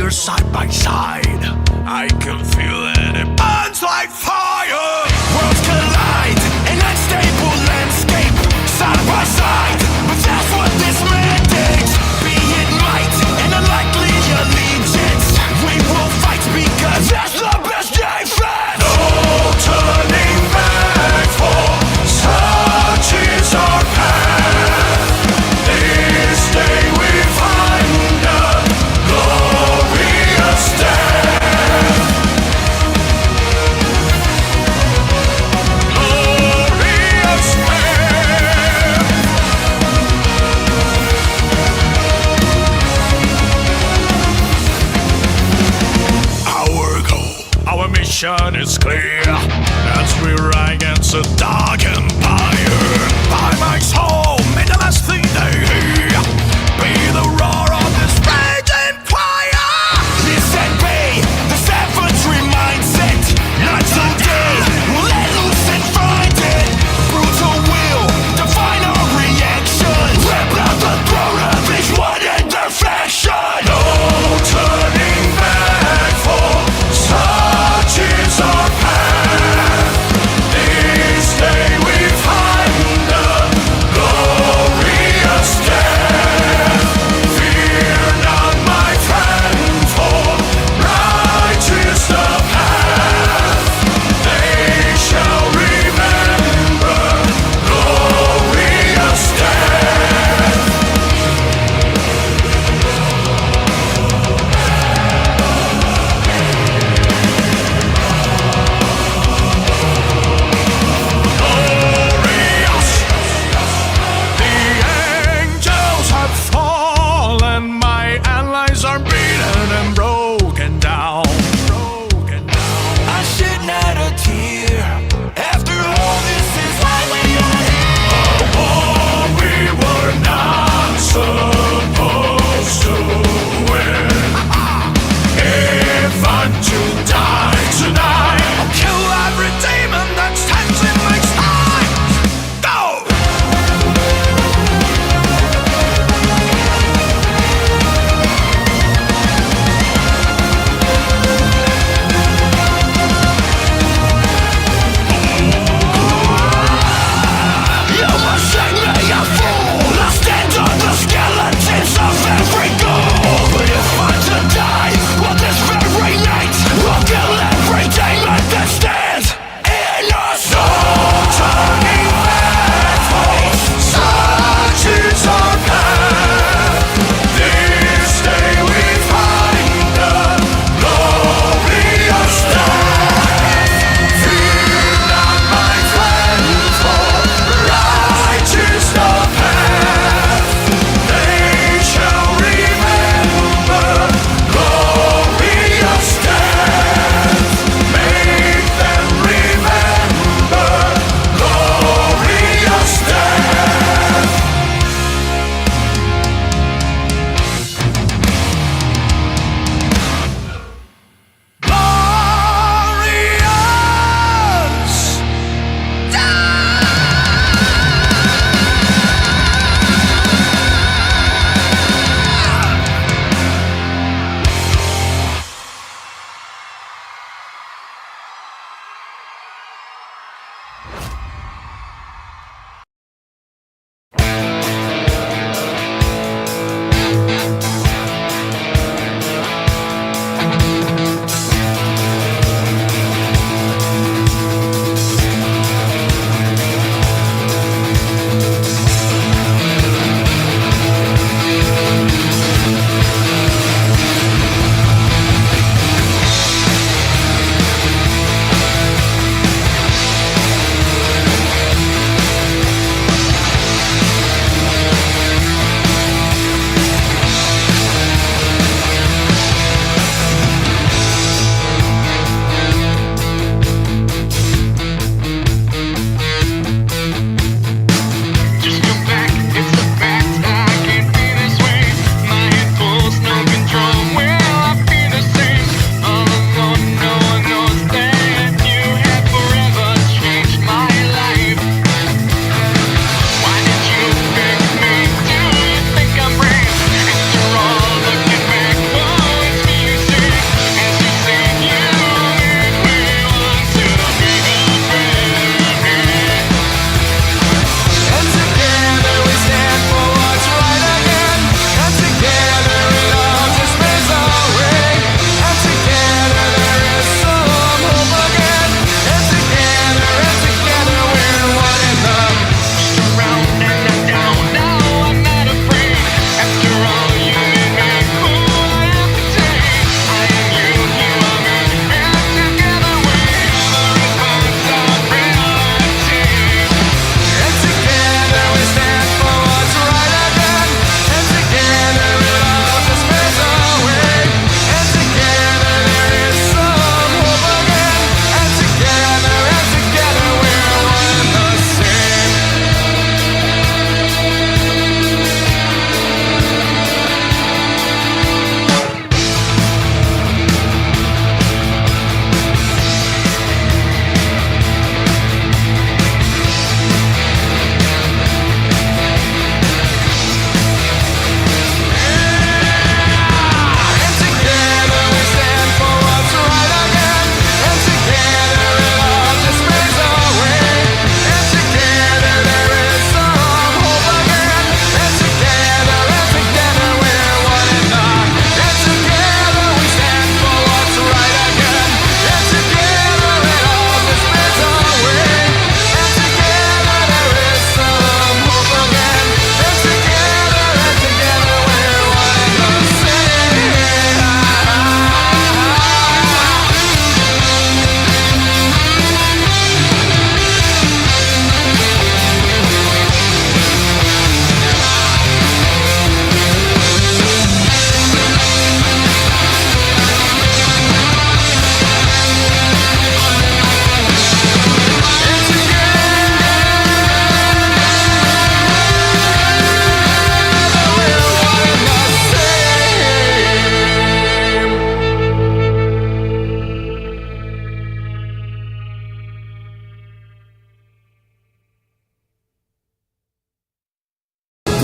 Side by side, I can feel it, it burns like fire. Worlds collide, an unstable landscape, side by side, but that's what this mandates. Be it might, and unlikely allegiance, we will fight because that's the best defense. No turning back, for such is our path. This day we find a glorious death. Glorious death. Our goal, our mission is clear, as we ride against a dark empire. By my soul, may the last thing they hear be the roar of this raging fire. Listen, be the savagery mindset. Not today, we'll let loose and find it. Brutal will define our reaction. Rip out the throat of each one in defection. No turning back, for such is our path. This day we find a glorious death.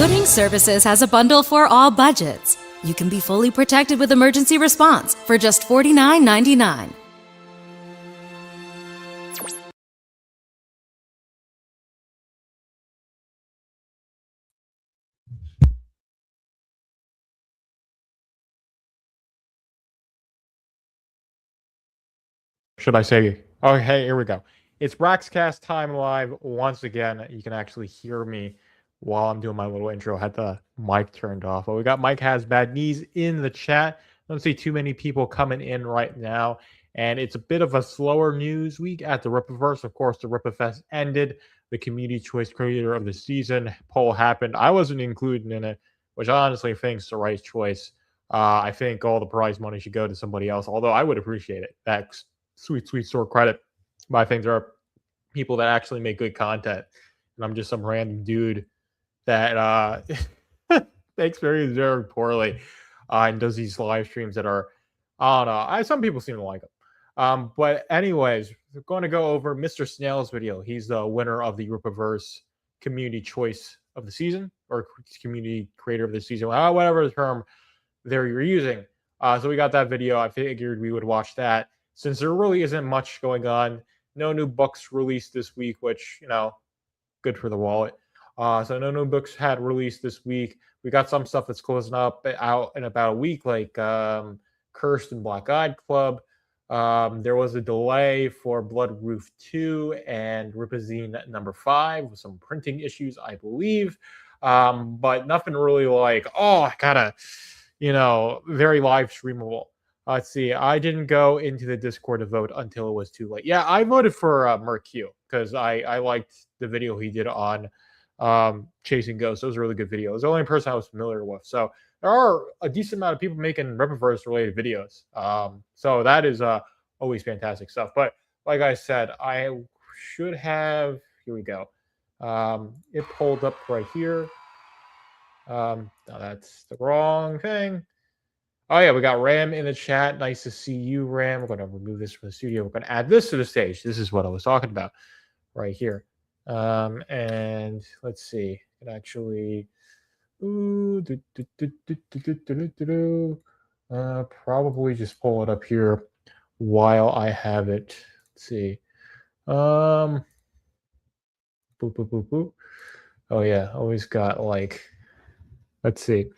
Hooding Services has a bundle for all budgets. You can be fully protected with emergency response for just $49.99. Should I say? Oh, hey, here we go. It's Braxcast time live once again. You can actually hear me while I'm doing my little intro. Had the mic turned off. But we got Mike Has Bad Knees in the chat. I don't see too many people coming in right now. And it's a bit of a slower news week at the Rippafest. Of course, the Rippafest ended. The Community Choice Creator of the Season poll happened. I wasn't included in it, which I honestly think is the right choice. I think all the prize money should go to somebody else, although I would appreciate it. That's sweet store credit. But I think there are people that actually make good content, and I'm just some random dude that makes very poorly and does these live streams that are, I don't know. Some people seem to like them. But anyways, we're going to go over Mr. Snail's video. He's the winner of the Rippafest Community Choice of the Season, or Community Creator of the Season, whatever the term they're using. So we got that video. I figured we would watch that since there really isn't much going on. No new books released this week, which, good for the wallet. So no new books had released this week. We got some stuff that's closing up out in about a week, like Cursed and Black Eyed Club. There was a delay for Blood Roof 2 and Rippazine number 5 with some printing issues, I believe. But nothing really like, I gotta, very live streamable. Let's see. I didn't go into the Discord to vote until it was too late. Yeah, I voted for Merq because I liked the video he did on Chasing Ghosts. It was a really good video. It was the only person I was familiar with. So there are a decent amount of people making Rippafest related videos. So that is always fantastic stuff. But like I said, I should have. Here we go. It pulled up right here. No, that's the wrong thing. Oh, yeah, we got Ram in the chat. Nice to see you, Ram. We're going to remove this from the studio. We're going to add this to the stage. This is what I was talking about right here. And let's see. It actually... probably just pull it up here while I have it. Let's see. Boop, boop, boop, boop. Oh, yeah. Always got like... Let's see.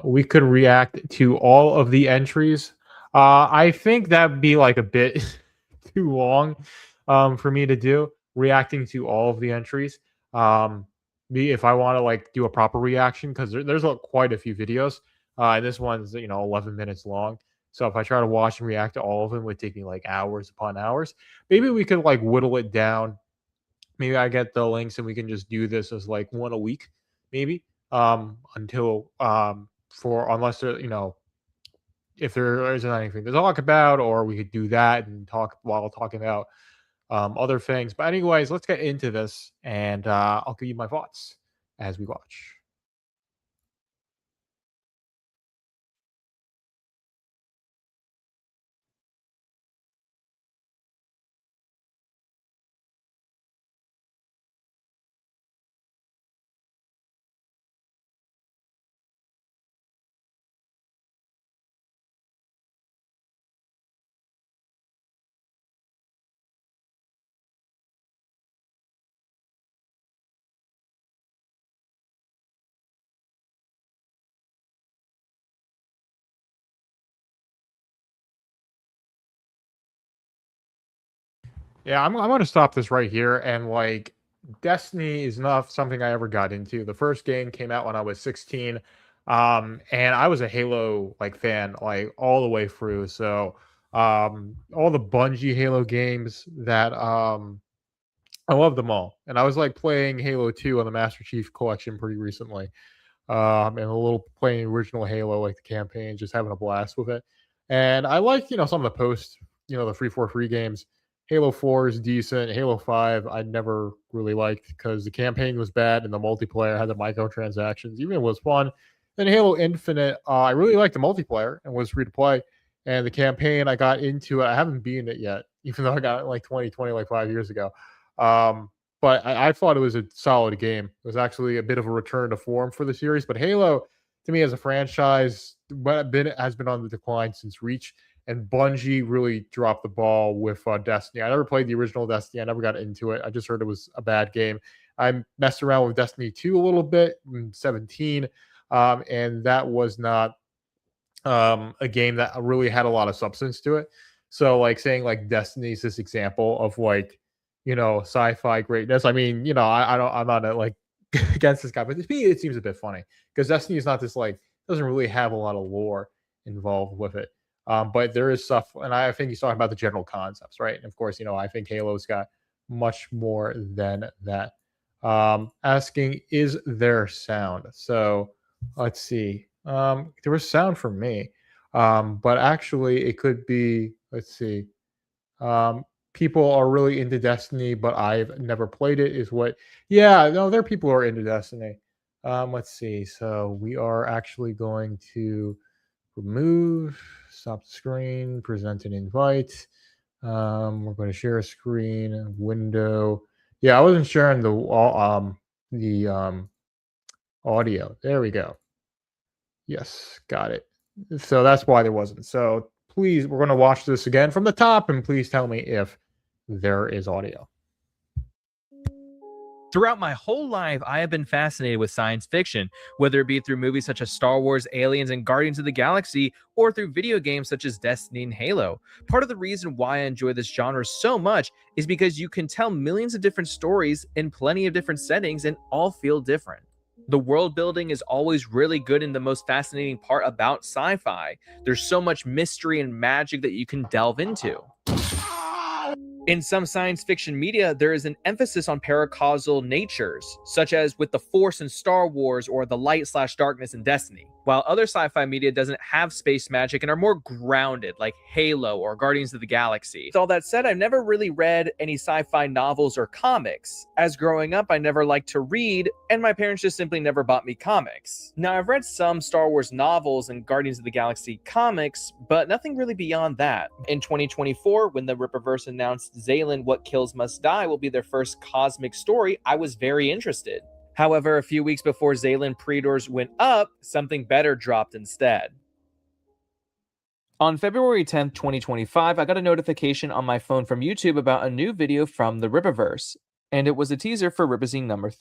We could react to all of the entries. I think that'd be like a bit too long for me to do, reacting to all of the entries. If I want to like do a proper reaction, because there's quite a few videos. And this one's 11 minutes long. So if I try to watch and react to all of them, it would take me like hours upon hours. Maybe we could like whittle it down. Maybe I get the links and we can just do this as like one a week, maybe. Until for unless there, if there isn't anything to talk about, or we could do that and talk while talking about other things. But anyways, let's get into this, and I'll give you my thoughts as we watch. Yeah, I'm going to stop this right here. And like, Destiny is not something I ever got into. The first game came out when I was 16, and I was a Halo like fan like all the way through. So all the Bungie Halo games that I love them all. And I was like playing Halo 2 on the Master Chief Collection pretty recently. And a little playing original Halo, like the campaign, just having a blast with it. And I like, some of the post, the free for free games. Halo 4 is decent. Halo 5, I never really liked because the campaign was bad and the multiplayer had the microtransactions. Even it was fun. Then Halo Infinite, I really liked the multiplayer and was free to play. And the campaign, I got into it. I haven't beaten it yet, even though I got it like 2020, like 5 years ago. but I thought it was a solid game. It was actually a bit of a return to form for the series. But Halo, to me, as a franchise, has been on the decline since Reach, and Bungie really dropped the ball with Destiny. I never played the original Destiny. I never got into it. I just heard it was a bad game. I messed around with Destiny 2 a little bit in 17, and that was not a game that really had a lot of substance to it. So like saying like Destiny's this example of like, sci-fi greatness. I mean, I'm not like against this guy, but to me it seems a bit funny because Destiny is not this like doesn't really have a lot of lore involved with it. But there is stuff, and I think he's talking about the general concepts, right? And of course, I think Halo's got much more than that. Asking, is there sound? So let's see. There was sound from me. But actually it could be, let's see. Um, People are really into Destiny, but I've never played it, is what yeah, no, there are people who are into Destiny. Let's see. So we are actually going to remove, stop the screen, present an invite. We're going to share a screen, window. Yeah, I wasn't sharing the audio. There we go. Yes, got it. So that's why there wasn't. So please, we're going to watch this again from the top, and please tell me if there is audio. Throughout my whole life, I have been fascinated with science fiction, whether it be through movies such as Star Wars, Aliens, and Guardians of the Galaxy, or through video games such as Destiny and Halo. Part of the reason why I enjoy this genre so much is because you can tell millions of different stories in plenty of different settings and all feel different. The world building is always really good, and the most fascinating part about sci-fi. There's so much mystery and magic that you can delve into. In some science fiction media, there is an emphasis on paracausal natures, such as with the Force in Star Wars or the light/darkness in Destiny, while other sci-fi media doesn't have space magic and are more grounded, like Halo or Guardians of the Galaxy. With all that said, I've never really read any sci-fi novels or comics, as growing up I never liked to read, and my parents just simply never bought me comics. Now, I've read some Star Wars novels and Guardians of the Galaxy comics, but nothing really beyond that. In 2024, when the Rippafest announced Zaylan What Kills Must Die will be their first cosmic story, I was very interested. However, a few weeks before Zaylan pre-orders went up, something better dropped instead. On February 10th, 2025, I got a notification on my phone from YouTube about a new video from the Rippafest, and it was a teaser for Rippazine number 3.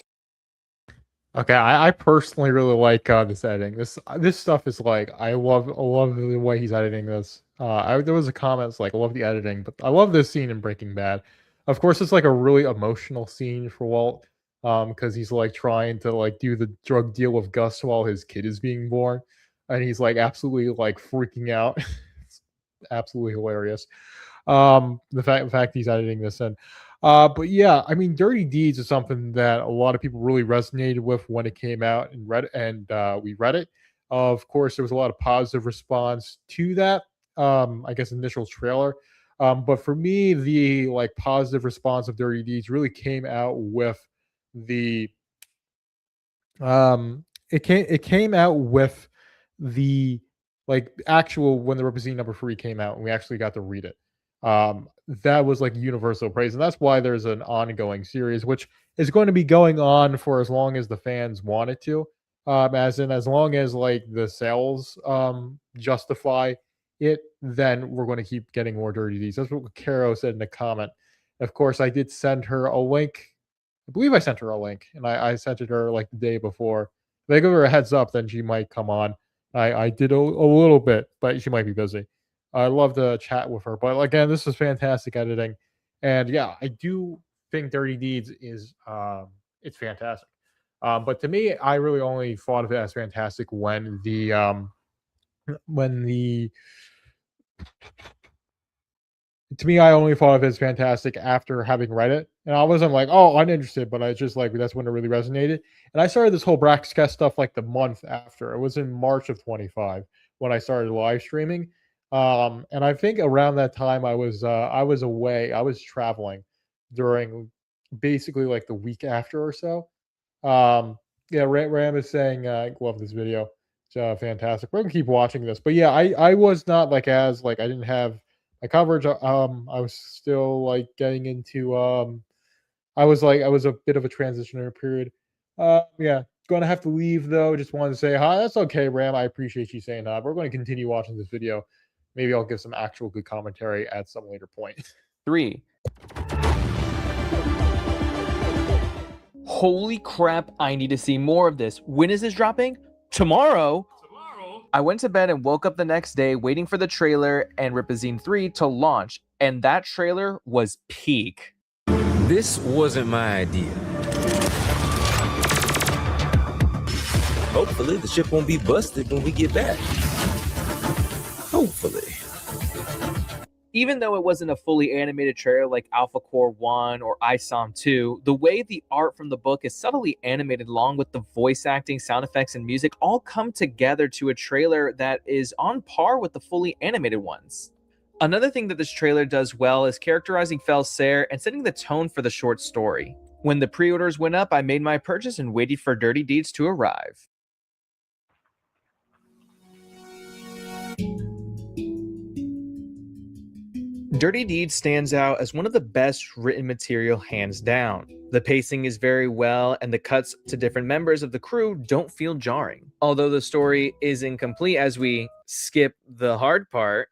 Okay, I personally really like this editing. This stuff is like I love the way he's editing this. There was a comment it's like I love the editing, but I love this scene in Breaking Bad. Of course, it's like a really emotional scene for Walt, because he's like trying to like do the drug deal with Gus while his kid is being born, and he's like absolutely like freaking out. It's absolutely hilarious. The fact he's editing this in. But yeah, I mean, Dirty Deeds is something that a lot of people really resonated with when it came out and we read it. Of course, there was a lot of positive response to that. I guess initial trailer. But for me, the like positive response of Dirty Deeds really came out with the it came out with the like actual when the Representative number 3 came out and we actually got to read it. That was like universal praise, and that's why there's an ongoing series, which is going to be going on for as long as the fans want it to. As long as like the sales justify it, then we're going to keep getting more Dirty Deeds. That's what Caro said in a comment. Of course, I did send her a link. I believe I sent her a link, and I sent it to her like the day before. If I give her a heads up, then she might come on. I did a little bit, but she might be busy. I love to chat with her. But again, this is fantastic editing. And yeah, I do think Dirty Deeds is it's fantastic. But to me, I really only thought of it as fantastic when the to me, I only thought of it as fantastic after having read it. And I wasn't like, oh, uninterested, but I just like that's when it really resonated. And I started this whole Braxcast stuff like the month after. It was in March of 25 when I started live streaming. And I think around that time I was away. I was traveling during basically like the week after or so. Yeah, Ram is saying I love this video. It's fantastic. We're gonna keep watching this. But yeah, I was not like as like I didn't have my coverage. I was still like getting into I was a bit of a transitionary period. Yeah, going to have to leave though. Just wanted to say hi. That's okay, Ram. I appreciate you saying that. We're going to continue watching this video. Maybe I'll give some actual good commentary at some later point. 3. Holy crap, I need to see more of this. When is this dropping? Tomorrow? I went to bed and woke up the next day waiting for the trailer and Rippazine 3 to launch, and that trailer was peak. This wasn't my idea. Hopefully the ship won't be busted when we get back. Hopefully. Even though it wasn't a fully animated trailer like Alpha Core 1 or ISOM 2, the way the art from the book is subtly animated along with the voice acting, sound effects, and music all come together to a trailer that is on par with the fully animated ones. Another thing that this trailer does well is characterizing Felsair and setting the tone for the short story. When the pre-orders went up, I made my purchase and waited for Dirty Deeds to arrive. Dirty Deeds stands out as one of the best written material hands down. The pacing is very well, and the cuts to different members of the crew don't feel jarring. Although the story is incomplete as we skip the hard part,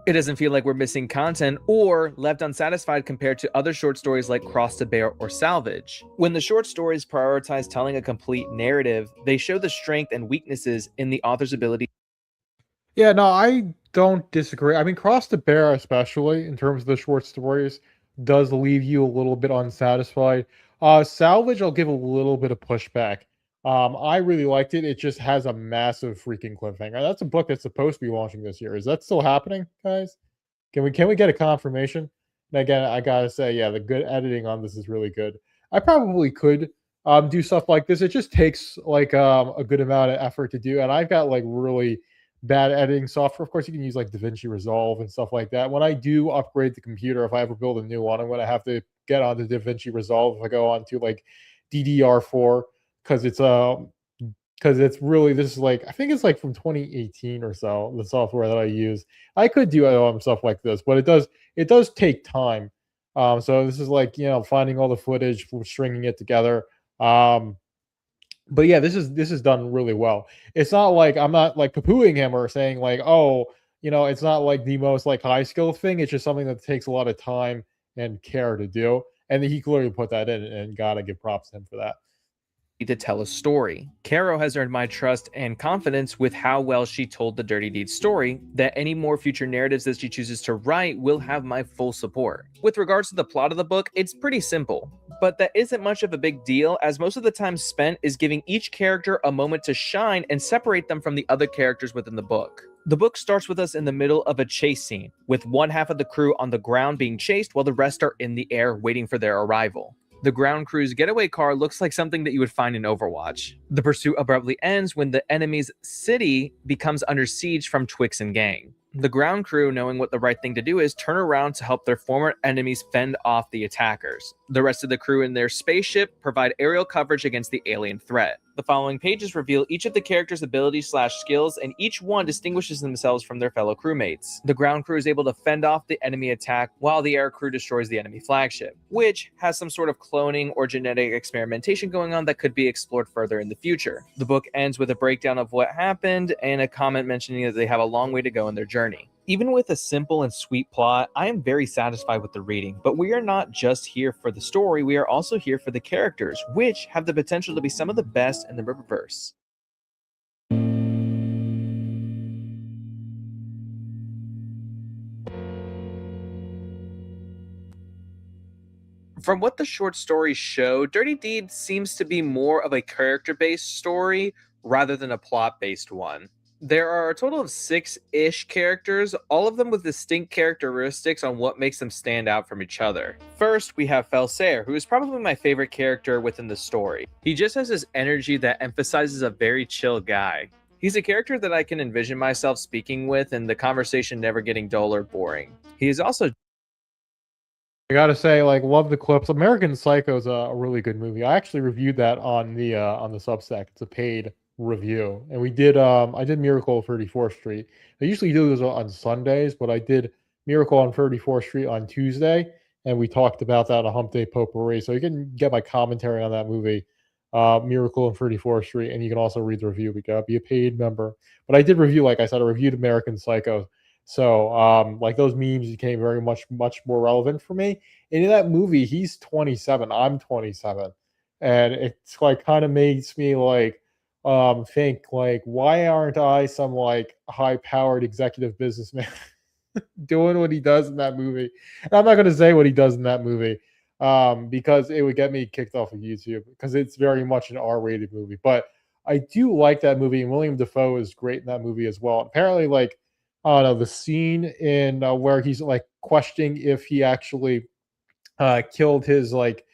it doesn't feel like we're missing content or left unsatisfied compared to other short stories like Cross to Bear or Salvage. When the short stories prioritize telling a complete narrative, they show the strength and weaknesses in the author's ability. Yeah, no, I don't disagree. I mean, Cross the Bear, especially in terms of the short stories, does leave you a little bit unsatisfied. Salvage, I'll give a little bit of pushback. I really liked it. It just has a massive freaking cliffhanger. That's a book that's supposed to be launching this year. Is that still happening, guys? Can we get a confirmation? And again, I gotta say, yeah, the good editing on this is really good. I probably could do stuff like this. It just takes like a good amount of effort to do, and I've got like really bad editing software. Of course, you can use like DaVinci Resolve and stuff like that. When I do upgrade the computer, if I ever build a new one, I'm going to have to get onto DaVinci Resolve if I go on to like DDR4 because it's really, this is like, I think it's like from 2018 or so, the software that I use. I could do stuff like this, but it does take time. So this is like, finding all the footage, stringing it together. But yeah, this is done really well. It's not like, I'm not like poo-pooing him or saying like, oh, it's not like the most like high skill thing. It's just something that takes a lot of time and care to do. And he clearly put that in, and gotta give props to him for that. To tell a story. Caro has earned my trust and confidence with how well she told the Dirty Deeds story, that any more future narratives that she chooses to write will have my full support. With regards to the plot of the book, it's pretty simple, but that isn't much of a big deal as most of the time spent is giving each character a moment to shine and separate them from the other characters within the book. The book starts with us in the middle of a chase scene, with one half of the crew on the ground being chased while the rest are in the air waiting for their arrival. The ground crew's getaway car looks like something that you would find in Overwatch. The pursuit abruptly ends when the enemy's city becomes under siege from Twix and gang. The ground crew, knowing what the right thing to do is, turn around to help their former enemies fend off the attackers. The rest of the crew in their spaceship provide aerial coverage against the alien threat. The following pages reveal each of the characters' abilities/skills, and each one distinguishes themselves from their fellow crewmates. The ground crew is able to fend off the enemy attack, while the air crew destroys the enemy flagship, which has some sort of cloning or genetic experimentation going on that could be explored further in the future. The book ends with a breakdown of what happened and a comment mentioning that they have a long way to go in their journey. Even with a simple and sweet plot, I am very satisfied with the reading, but we are not just here for the story, we are also here for the characters, which have the potential to be some of the best in the Rippafest. From what the short stories show, Dirty Deeds seems to be more of a character-based story rather than a plot-based one. There are a total of 6-ish characters, all of them with distinct characteristics on what makes them stand out from each other. First, we have Felsair, who is probably my favorite character within the story. He just has this energy that emphasizes a very chill guy. He's a character that I can envision myself speaking with and the conversation never getting dull or boring. He is also... I gotta say, like, love the clips. American Psycho is a really good movie. I actually reviewed that on the Substack. It's a paid review, and I did Miracle of 34th Street. I usually do those on Sundays, but I did Miracle on 34th Street on Tuesday, and we talked about that on Hump Day Potpourri. So you can get my commentary on that movie, Miracle on 34th Street, and you can also read the review. We gotta be a paid member. But I did review, like I said, I reviewed American Psycho. So like those memes became very much more relevant for me. And in that movie, he's 27, I'm 27, and it's like kind of makes me like think like, why aren't I some like high powered executive businessman doing what he does in that movie? And I'm not going to say what he does in that movie because it would get me kicked off of YouTube because it's very much an R-rated movie. But I do like that movie, and William Dafoe is great in that movie as well. Apparently, like, I don't know, the scene in where he's like questioning if he actually killed his like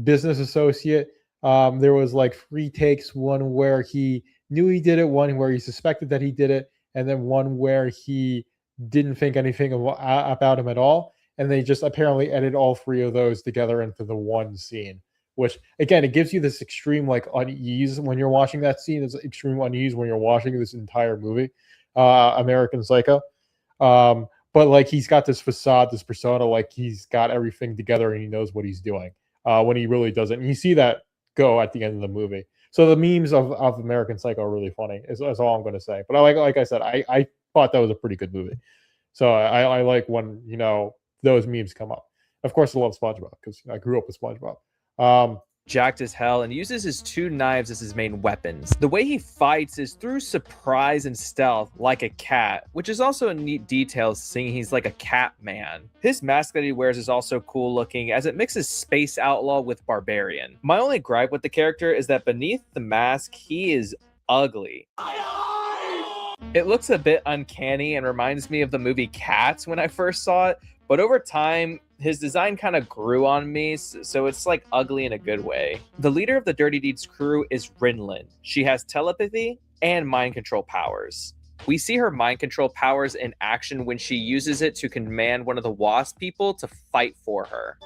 business associate. There was like 3 takes, one where he knew he did it, one where he suspected that he did it, and then one where he didn't think anything about him at all. And they just apparently edited all 3 of those together into the one scene, which again, it gives you this extreme like unease when you're watching that scene. It's extreme unease when you're watching this entire movie, American Psycho. But like he's got this facade, this persona, like he's got everything together and he knows what he's doing when he really doesn't. And you see that go at the end of the movie. So the memes of American Psycho are really funny. Is all I'm going to say. But like I said, I thought that was a pretty good movie. So I like when those memes come up. Of course, I love SpongeBob because I grew up with SpongeBob. Jacked as hell and uses his 2 knives as his main weapons. The way he fights is through surprise and stealth, like a cat, which is also a neat detail seeing he's like a cat man. His mask that he wears is also cool looking as it mixes space outlaw with barbarian. My only gripe with the character is that beneath the mask, he is ugly. It looks a bit uncanny and reminds me of the movie Cats when I first saw it, but over time, his design kind of grew on me, so it's like ugly in a good way. The leader of the Dirty Deeds crew is Rinlin. She has telepathy and mind control powers. We see her mind control powers in action when she uses it to command one of the Wasp people to fight for her.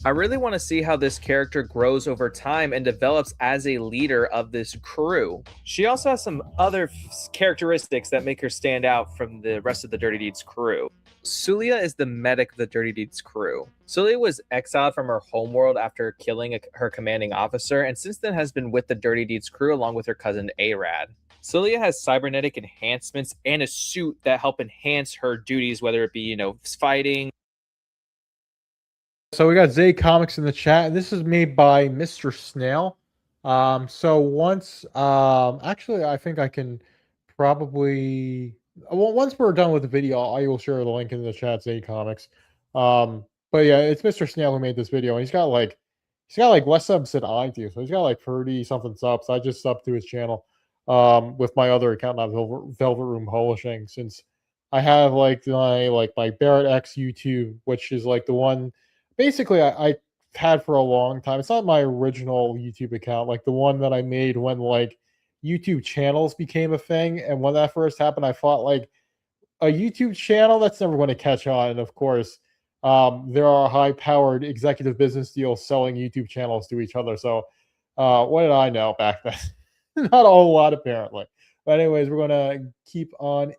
I really want to see how this character grows over time and develops as a leader of this crew. She also has some other characteristics that make her stand out from the rest of the Dirty Deeds crew. Sulia is the medic of the Dirty Deeds crew. Sulia was exiled from her homeworld after killing her commanding officer, and since then has been with the Dirty Deeds crew along with her cousin Arad. Sulia has cybernetic enhancements and a suit that help enhance her duties, whether it be, fighting. So we got Zay Comics in the chat, and this is made by Mr. Snail. So once, actually, I think I can probably, well, once we're done with the video, I will share the link in the chat, Zay Comics. But yeah, it's Mr. Snail who made this video, and he's got like less subs than I do. So he's got like 30 something subs. I just subbed to his channel, with my other account, not Velvet Room Publishing, since I have like my Barrett X YouTube, which is like the one. Basically, I had for a long time. It's not my original YouTube account, like the one that I made when like YouTube channels became a thing. And when that first happened, I thought like a YouTube channel that's never going to catch on. And of course, there are high-powered executive business deals selling YouTube channels to each other. So what did I know back then? Not a whole lot, apparently. But anyways, we're going to keep on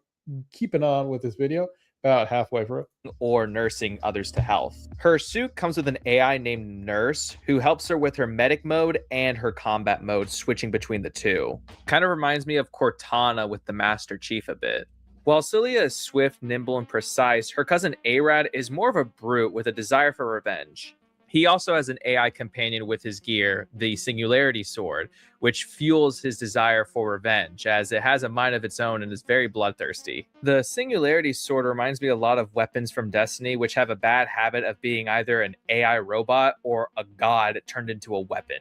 keeping on with this video. About halfway through. Or nursing others to health. Her suit comes with an AI named Nurse who helps her with her medic mode and her combat mode, switching between the two. Kind of reminds me of Cortana with the Master Chief a bit. While Celia is swift, nimble, and precise, her cousin Arad is more of a brute with a desire for revenge. He also has an AI companion with his gear, the Singularity Sword, which fuels his desire for revenge, as it has a mind of its own and is very bloodthirsty. The Singularity Sword reminds me a lot of weapons from Destiny, which have a bad habit of being either an AI robot or a god turned into a weapon.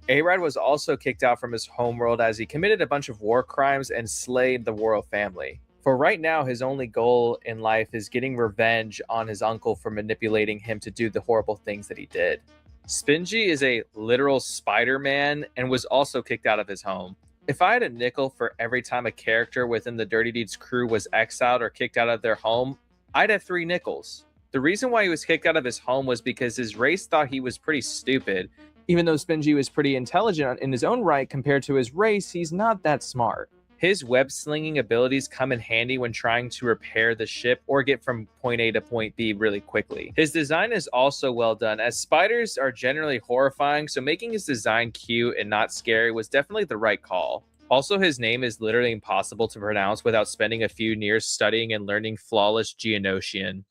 Arad was also kicked out from his homeworld as he committed a bunch of war crimes and slayed the royal family. For right now, his only goal in life is getting revenge on his uncle for manipulating him to do the horrible things that he did. Spingy is a literal Spider-Man and was also kicked out of his home. If I had a nickel for every time a character within the Dirty Deeds crew was exiled or kicked out of their home, I'd have 3 nickels. The reason why he was kicked out of his home was because his race thought he was pretty stupid. Even though Spingy was pretty intelligent in his own right compared to his race, he's not that smart. His web slinging abilities come in handy when trying to repair the ship or get from point A to point B really quickly. His design is also well done, as spiders are generally horrifying, so making his design cute and not scary was definitely the right call. Also, his name is literally impossible to pronounce without spending a few years studying and learning flawless Geonosian.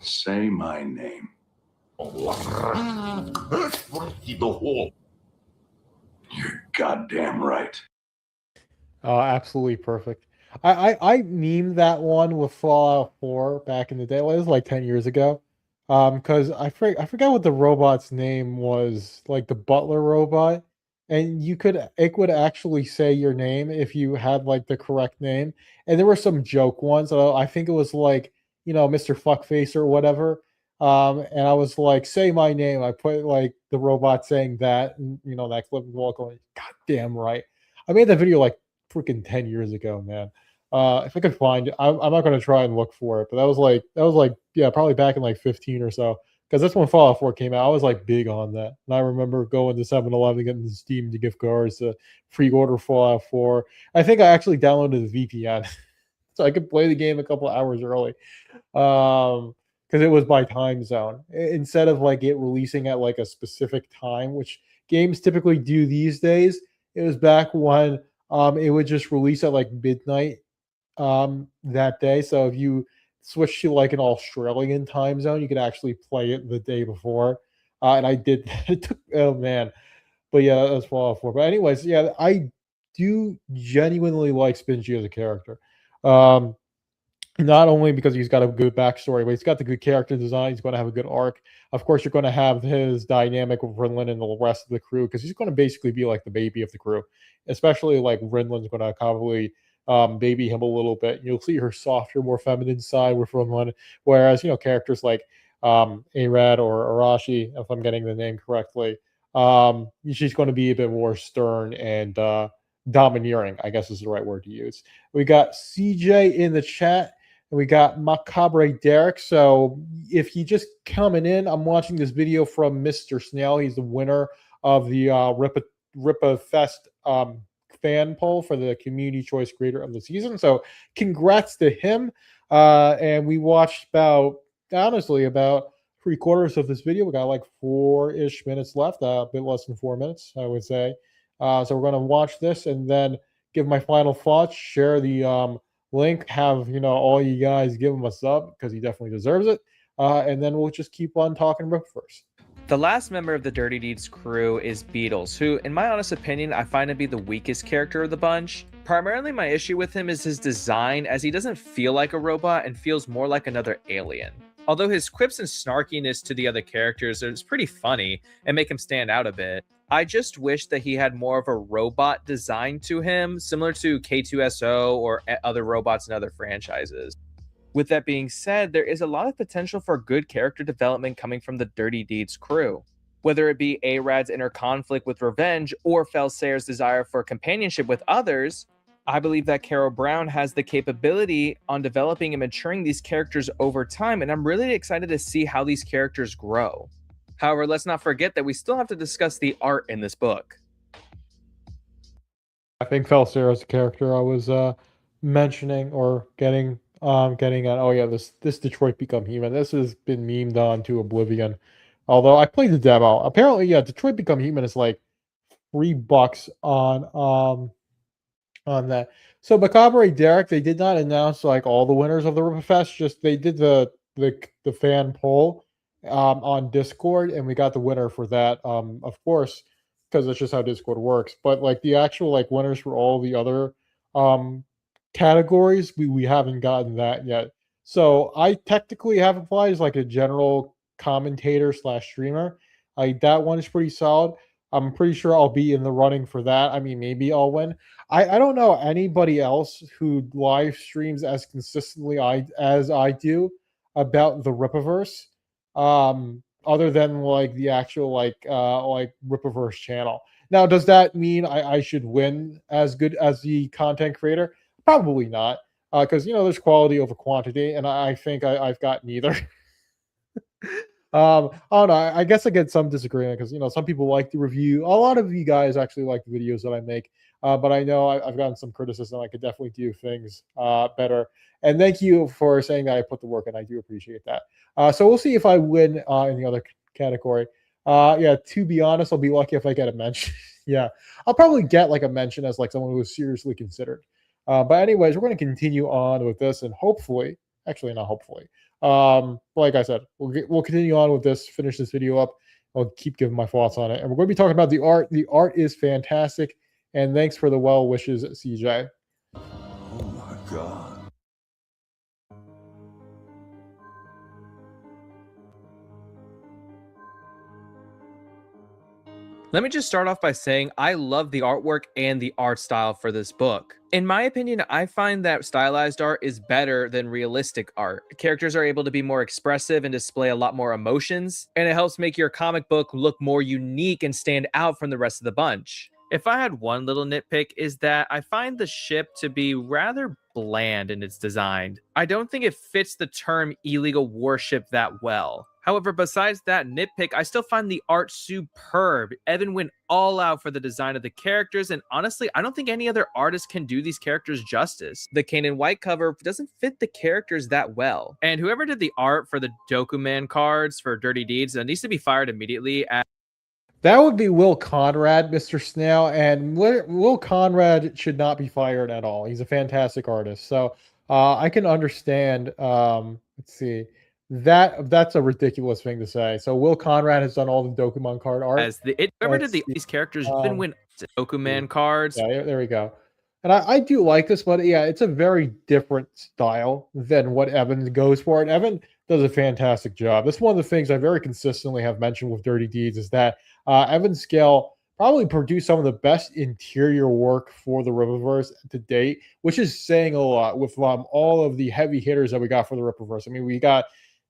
Say my name. You're goddamn right. Absolutely perfect. I memed that one with Fallout 4 back in the day. Well, it was like 10 years ago. Because I forgot what the robot's name was, like the butler robot. And it would actually say your name if you had like the correct name. And there were some joke ones. I think it was like, Mr. Fuckface or whatever. And I was like, say my name. I put like the robot saying that, and that clip of all going, God damn right. I made that video like freaking 10 years ago, man. If I could find it, I'm not going to try and look for it, but that was like, yeah, probably back in like 15 or so, because that's when Fallout 4 came out. I was like big on that. And I remember going to 7-Eleven, getting the Steam to gift cards to pre-order Fallout 4. I think I actually downloaded the VPN so I could play the game a couple hours early. Because it was by time zone instead of like it releasing at like a specific time, which games typically do these days. It was back when it would just release at like midnight that day. So if you switch to like an Australian time zone, you could actually play it the day before. And I did. It took, oh man, but yeah, that's Fallout 4. But anyways, yeah, I do genuinely like Spingy as a character. Um, Not only because he's got a good backstory, but he's got the good character design. He's going to have a good arc. Of course, you're going to have his dynamic with Rinlin and the rest of the crew, because he's going to basically be like the baby of the crew. Especially like Rinlin's going to probably baby him a little bit. You'll see her softer, more feminine side with Rinlin, whereas characters like Arad or Arashi, if I'm getting the name correctly, she's going to be a bit more stern and domineering, I guess is the right word to use. We got CJ in the chat. And we got Macabre Derek. So if you just coming in, I'm watching this video from Mr. Snail. He's the winner of the Rippafest fan poll for the Community Choice Creator of the Season. So congrats to him. And we watched about 3/4 of this video. We got like 4-ish minutes left, a bit less than 4 minutes, I would say. So we're going to watch this and then give my final thoughts, share the link, have all you guys give him a sub because he definitely deserves it, and then we'll just keep on talking Rippafest. The last member of the Dirty Deeds crew is Beetles, who, in my honest opinion, I find to be the weakest character of the bunch. Primarily, my issue with him is his design, as he doesn't feel like a robot and feels more like another alien. Although his quips and snarkiness to the other characters is pretty funny and make him stand out a bit, I just wish that he had more of a robot design to him, similar to K2SO or other robots in other franchises. With that being said, there is a lot of potential for good character development coming from the Dirty Deeds crew. Whether it be Arad's inner conflict with revenge or Felsair's desire for companionship with others, I believe that Carol Brown has the capability on developing and maturing these characters over time, and I'm really excited to see how these characters grow. However, let's not forget that we still have to discuss the art in this book. I think Felsair is a character I was mentioning or getting at. Oh yeah, this Detroit Become Human. This has been memed on to oblivion. Although I played the demo. Apparently, yeah, Detroit Become Human is like $3 on that. So Macabre Derek, they did not announce like all the winners of the Rippafest. Just they did the fan poll on Discord, and we got the winner for that. Of course, because that's just how Discord works. But like the actual like winners for all the other categories, we haven't gotten that yet. So I technically have applied as like a general commentator / streamer. That one is pretty solid. I'm pretty sure I'll be in the running for that. I mean, maybe I'll win. I don't know anybody else who live streams as consistently as I do about the Rippaverse, other than like the actual like Rippaverse channel. Now, does that mean I should win as good as the content creator? Probably not, because there's quality over quantity, and I think I've got neither. I don't know. I guess I get some disagreement because some people like the review. A lot of you guys actually like the videos that I make. but I know I've gotten some criticism. I could definitely do things better. And thank you for saying that I put the work in. I do appreciate that. So we'll see if I win in the other category. Yeah, to be honest, I'll be lucky if I get a mention. Yeah, I'll probably get like a mention as like someone who was seriously considered. But anyways, we're going to continue on with this, and hopefully, actually not hopefully, like I said, we'll continue on with this, finish this video up. I'll keep giving my thoughts on it, and we're going to be talking about the art. The art is fantastic, and thanks for the well wishes, CJ. Oh my god. Let me just start off by saying I love the artwork and the art style for this book. In my opinion, I find that stylized art is better than realistic art. Characters are able to be more expressive and display a lot more emotions, and it helps make your comic book look more unique and stand out from the rest of the bunch. If I had one little nitpick, is that I find the ship to be rather bland in its design. I don't think it fits the term illegal warship that well. However, besides that nitpick, I still find the art superb. Evan went all out for the design of the characters, and honestly, I don't think any other artist can do these characters justice. The Kanan White cover doesn't fit the characters that well. And whoever did the art for the Dokuman cards for Dirty Deeds needs to be fired immediately. That would be Will Conrad, Mr. Snail, and Will Conrad should not be fired at all. He's a fantastic artist, so I can understand. Let's see, that's a ridiculous thing to say. So Will Conrad has done all the Dokkan card art. As whoever did these characters even win Dokuman cards. Yeah, there we go. And I do like this, but yeah, it's a very different style than what Evan goes for. And Evan does a fantastic job. That's one of the things I very consistently have mentioned with Dirty Deeds is that Evan Scale probably produced some of the best interior work for the Rippafest to date, which is saying a lot with all of the heavy hitters that we got for the Rippafest. I mean, we got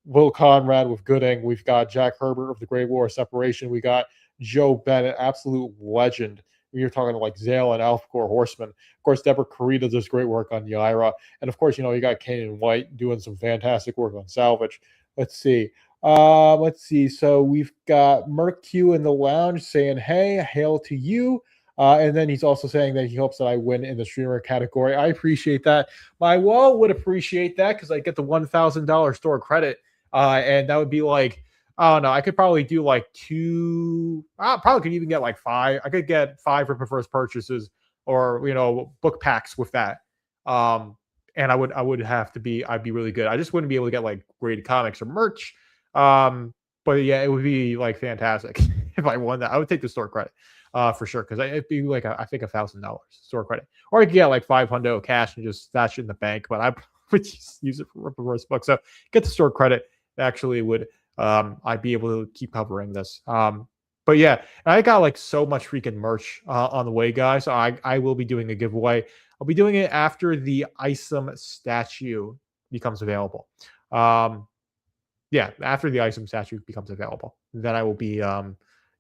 Will Conrad with Gooding. We've got Jack Herbert of the Great War of Separation. We got Joe Bennett, absolute legend. You're talking like Zale and Alfcor Horseman. Of course, Deborah Carita does great work on Yaira. And of course, you got Kanan White doing some fantastic work on Salvage. Let's see. So we've got Merc Q in the lounge saying, hey, hail to you. And then he's also saying that he hopes that I win in the streamer category. I appreciate that. My wall would appreciate that because I get the $1,000 store credit. And that would be like, I don't know. I could probably do like two. I probably could even get like five. I could get 5 Rippafest purchases or book packs with that. And I would have to be. I'd be really good. I just wouldn't be able to get like graded comics or merch. But yeah, it would be like fantastic if I won that. I would take the store credit for sure because it'd be like I think $1,000 store credit, or I could get like $500 cash and just stash it in the bank. But I would just use it for Rippafest books. So get the store credit. Actually would. I'd be able to keep covering this. But yeah, I got like so much freaking merch on the way, guys. So I will be doing a giveaway. I'll be doing it after the Isom statue becomes available. Yeah, after the Isom statue becomes available, then I will be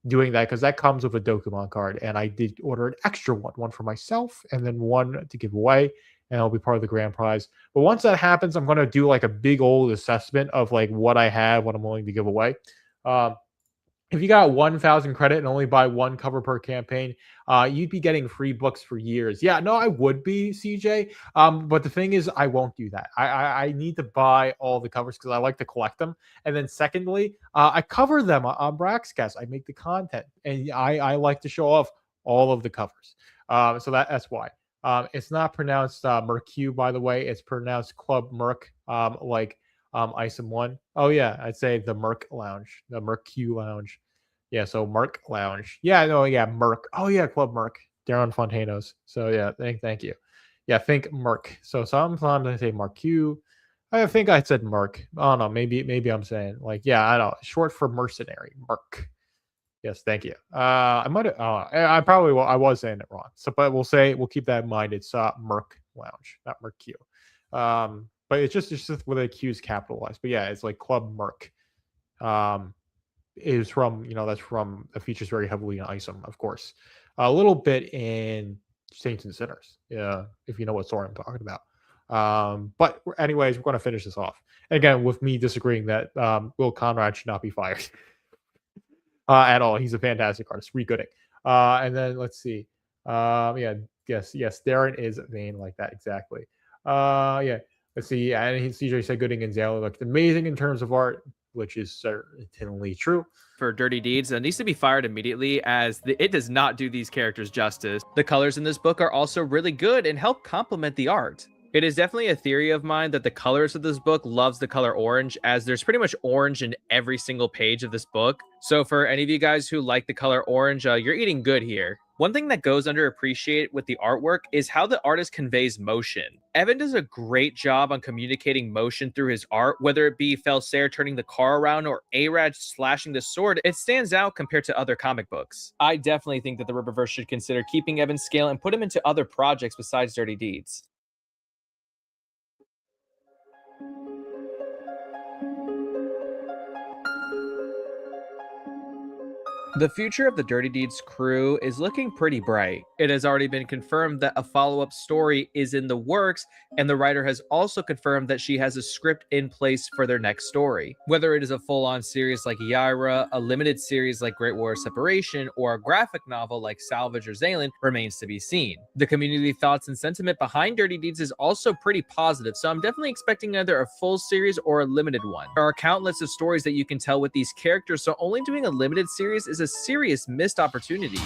doing that because that comes with a Dokkan card, and I did order an extra one for myself, and then one to give away. And it'll be part of the grand prize. But once that happens, I'm going to do like a big old assessment of like what I have, what I'm willing to give away. If you got 1,000 credit and only buy one cover per campaign, you'd be getting free books for years. Yeah, no, I would be, CJ. But the thing is, I won't do that. I need to buy all the covers because I like to collect them. And then secondly, I cover them on Braxcast. I make the content, and I like to show off all of the covers. So that's why. It's not pronounced Mercu, by the way. It's pronounced Club Merc, like Isom 1. Oh, yeah. I'd say the Merc Lounge, the Mercu Lounge. Yeah, so Merc Lounge. Yeah, no, yeah, Merc. Oh, yeah, Club Merc. Darren Fontanos. So, yeah, thank you. Yeah, think Merc. So sometimes I say Mercu. I think I said Merc. I don't know. Maybe I'm saying, like, yeah, I don't know. Short for mercenary. Merc. Yes, thank you. I might have. I probably will. I was saying it wrong. So, but we'll keep that in mind. It's Merc Lounge, not Merc Q. But it's just with the Q's capitalized. But yeah, it's like Club Merc. Is from that features very heavily in Isom, of course. A little bit in Saints and Sinners. Yeah, if you know what story I'm talking about. But anyways, we're going to finish this off. And again, with me disagreeing that Will Conrad should not be fired. At all. He's a fantastic artist. Re-Gooding. And then let's see. Yeah, yes, Darren is vain like that, exactly. Yeah. Let's see. And CJ said Gooding and Zale looked amazing in terms of art, which is certainly true. For Dirty Deeds that needs to be fired immediately, as it does not do these characters justice. The colors in this book are also really good and help complement the art. It is definitely a theory of mine that the colors of this book loves the color orange, as there's pretty much orange in every single page of this book. So for any of you guys who like the color orange, you're eating good here. One thing that goes underappreciated with the artwork is how the artist conveys motion. Evan does a great job on communicating motion through his art, whether it be Felsair turning the car around or Arad slashing the sword. It stands out compared to other comic books. I definitely think that the Rippaverse should consider keeping Evan's scale and put him into other projects besides Dirty Deeds. The future of the Dirty Deeds crew is looking pretty bright. It has already been confirmed that a follow-up story is in the works, and the writer has also confirmed that she has a script in place for their next story. Whether it is a full-on series like Yaira, a limited series like Great War Separation, or a graphic novel like Salvage or Zalen remains to be seen. The community thoughts and sentiment behind Dirty Deeds is also pretty positive, so I'm definitely expecting either a full series or a limited one. There are countless of stories that you can tell with these characters, so only doing a limited series is a serious missed opportunity.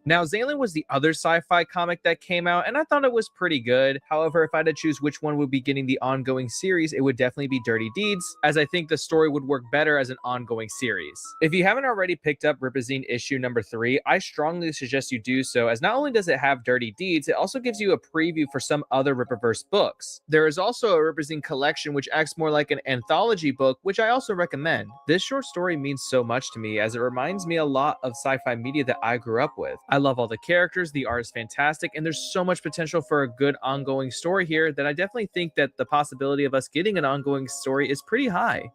Now, Zalen was the other sci-fi comic that came out, and I thought it was pretty good. However, if I had to choose which one would be getting the ongoing series, it would definitely be Dirty Deeds, as I think the story would work better as an ongoing series. If you haven't already picked up Rippazine issue number 3, I strongly suggest you do so, as not only does it have Dirty Deeds, it also gives you a preview for some other Rippaverse books. There is also a Rippazine collection which acts more like an anthology book, which I also recommend. This short story means so much to me, as it reminds me a lot of sci-fi media that I grew up with. I love all the characters, the art is fantastic, and there's so much potential for a good ongoing story here that I definitely think that the possibility of us getting an ongoing story is pretty high.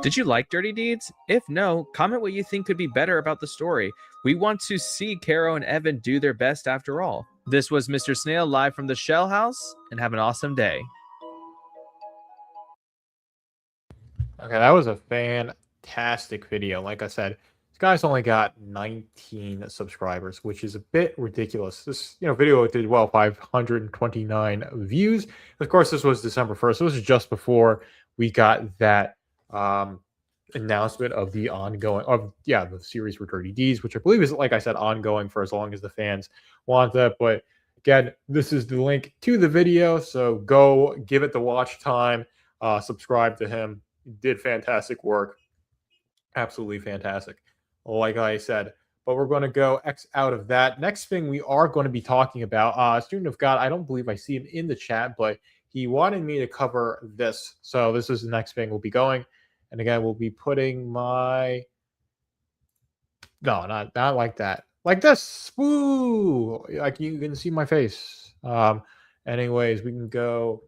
Did you like Dirty Deeds? If no, comment what you think could be better about the story. We want to see Caro and Evan do their best after all. This was Mr. Snail live from the Shell House, and have an awesome day. Okay, that was a fantastic video. Like I said, this guy's only got 19 subscribers, which is a bit ridiculous. This video did well, 529 views. Of course, this was December 1st. So this is just before we got that announcement of the the series for Dirty Deeds, which I believe is, like I said, ongoing for as long as the fans want that. But again, this is the link to the video, so go give it the watch time. Subscribe to him. He did fantastic work. Absolutely fantastic, like I said. But we're going to go X out of that. Next thing we are going to be talking about, Student of God. I don't believe I see him in the chat, but he wanted me to cover this. So this is the next thing we'll be going. And again, we'll be putting my... No, not like that. Like this. Woo! Like you can see my face. Anyways, we can go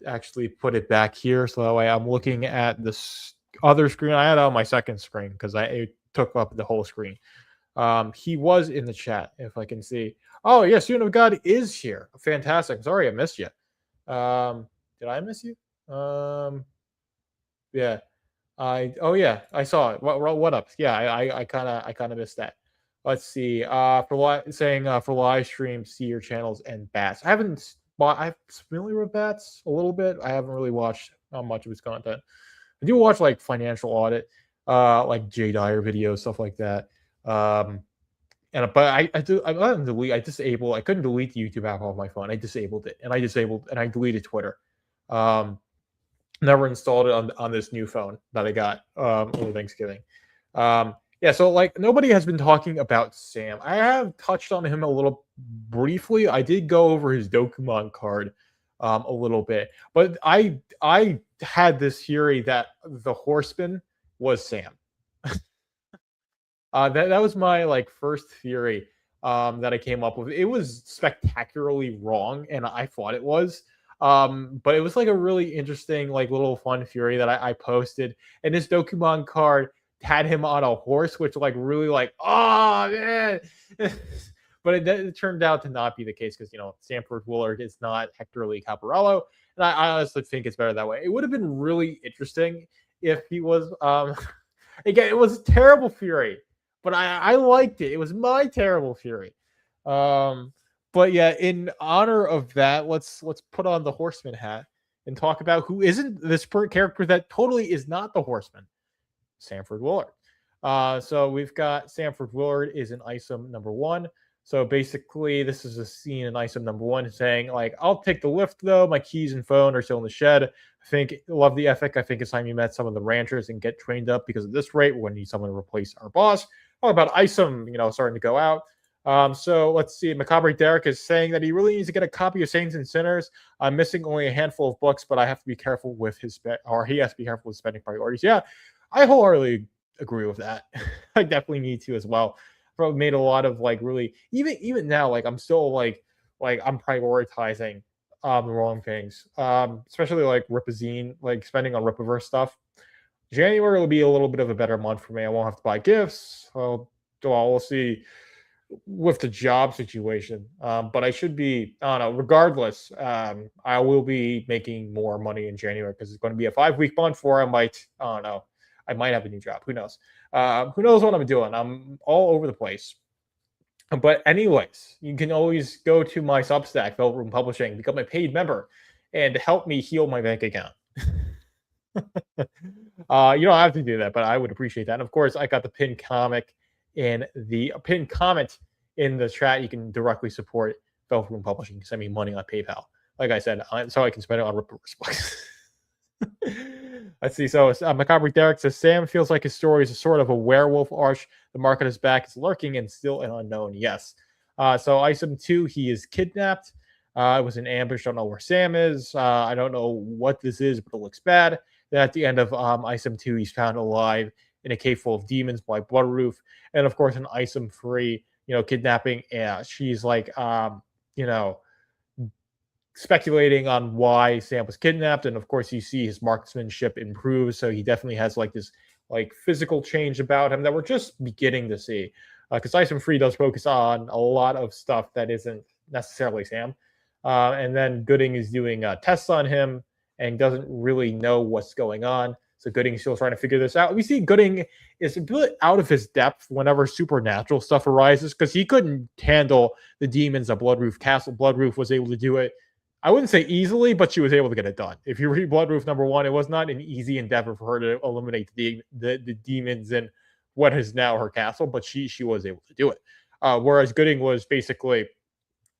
actually put it back here. So that way I'm looking at this other screen. I had it on my second screen because it took up the whole screen. He was in the chat, if I can see. Oh, yeah, Student of God is here. Fantastic. Sorry I missed you. Did I miss you? Yeah. I saw it. What up? Yeah, I kind of missed that. Let's see. For live stream, see your channels and Bats. I'm familiar with Bats a little bit. I haven't really watched much of his content. I do watch like Financial Audit, like Jay Dyer videos, stuff like that. But I couldn't delete the YouTube app off my phone. I disabled it, and I deleted Twitter. Never installed it on this new phone that I got over Thanksgiving. So like nobody has been talking about Sam. I have touched on him a little briefly. I did go over his Dokumon card a little bit, but I had this theory that the Horseman was Sam. That was my first theory that I came up with. It was spectacularly wrong, and I thought it was. But it was like a really interesting, little fun theory that I posted. And this Dokumon card had him on a horse, which really oh man. But it turned out to not be the case because Sanford Willard is not Hector Lee Caporello, and I honestly think it's better that way. It would have been really interesting if he was. Again, it was a terrible theory, but I liked it. It was my terrible fury. But yeah, in honor of that, let's put on the Horseman hat and talk about who isn't this character that totally is not the Horseman, Sanford Willard. So we've got Sanford Willard is in ISOM number 1. So basically, this is a scene in ISOM number 1 saying, like, I'll take the lift though. My keys and phone are still in the shed. I think, love the ethic. I think it's time you met some of the ranchers and get trained up because at this rate, we're going to need someone to replace our boss. All about ISOM, starting to go out. So let's see. Macabre Derek is saying that he really needs to get a copy of Saints and Sinners. I'm missing only a handful of books, but I have to be careful with he has to be careful with spending priorities. Yeah, I wholeheartedly agree with that. I definitely need to as well. I've made a lot of really even now, I'm still like I'm prioritizing the wrong things. Especially like Rippazine, spending on Rippavers stuff. January will be a little bit of a better month for me. I won't have to buy gifts. We'll see with the job situation. But I should be, I don't know, regardless, I will be making more money in January because it's going to be a 5-week month where I might have a new job. Who knows? Who knows what I'm doing? I'm all over the place. But anyways, you can always go to my Substack, Velvet Room Publishing, become a paid member, and help me heal my bank account. You don't have to do that, but I would appreciate that. And of course, I got the pinned comment in the chat. You can directly support Velvet Room Publishing. Send me money on PayPal. Like I said, so I can spend it on Ripper's books. Let's see. So Macabre Derek says Sam feels like his story is a sort of a werewolf arch. The mark on his back is lurking and still an unknown. Yes. So ISOM 2, he is kidnapped. It was an ambush. Don't know where Sam is. I don't know what this is, but it looks bad. Then at the end of ISOM 2, he's found alive in a cave full of demons by Bloodroof. And of course, in ISOM 3, kidnapping. Yeah, she's speculating on why Sam was kidnapped. And of course, you see his marksmanship improves. So he definitely has this physical change about him that we're just beginning to see. Because ISOM 3 does focus on a lot of stuff that isn't necessarily Sam. And then Gooding is doing tests on him and doesn't really know what's going on. So Gooding's still trying to figure this out. We see Gooding is a bit out of his depth whenever supernatural stuff arises because he couldn't handle the demons at Bloodroof Castle. Bloodroof was able to do it. I wouldn't say easily, but she was able to get it done. If you read Bloodroof number 1, it was not an easy endeavor for her to eliminate the demons in what is now her castle, but she was able to do it. Whereas Gooding was basically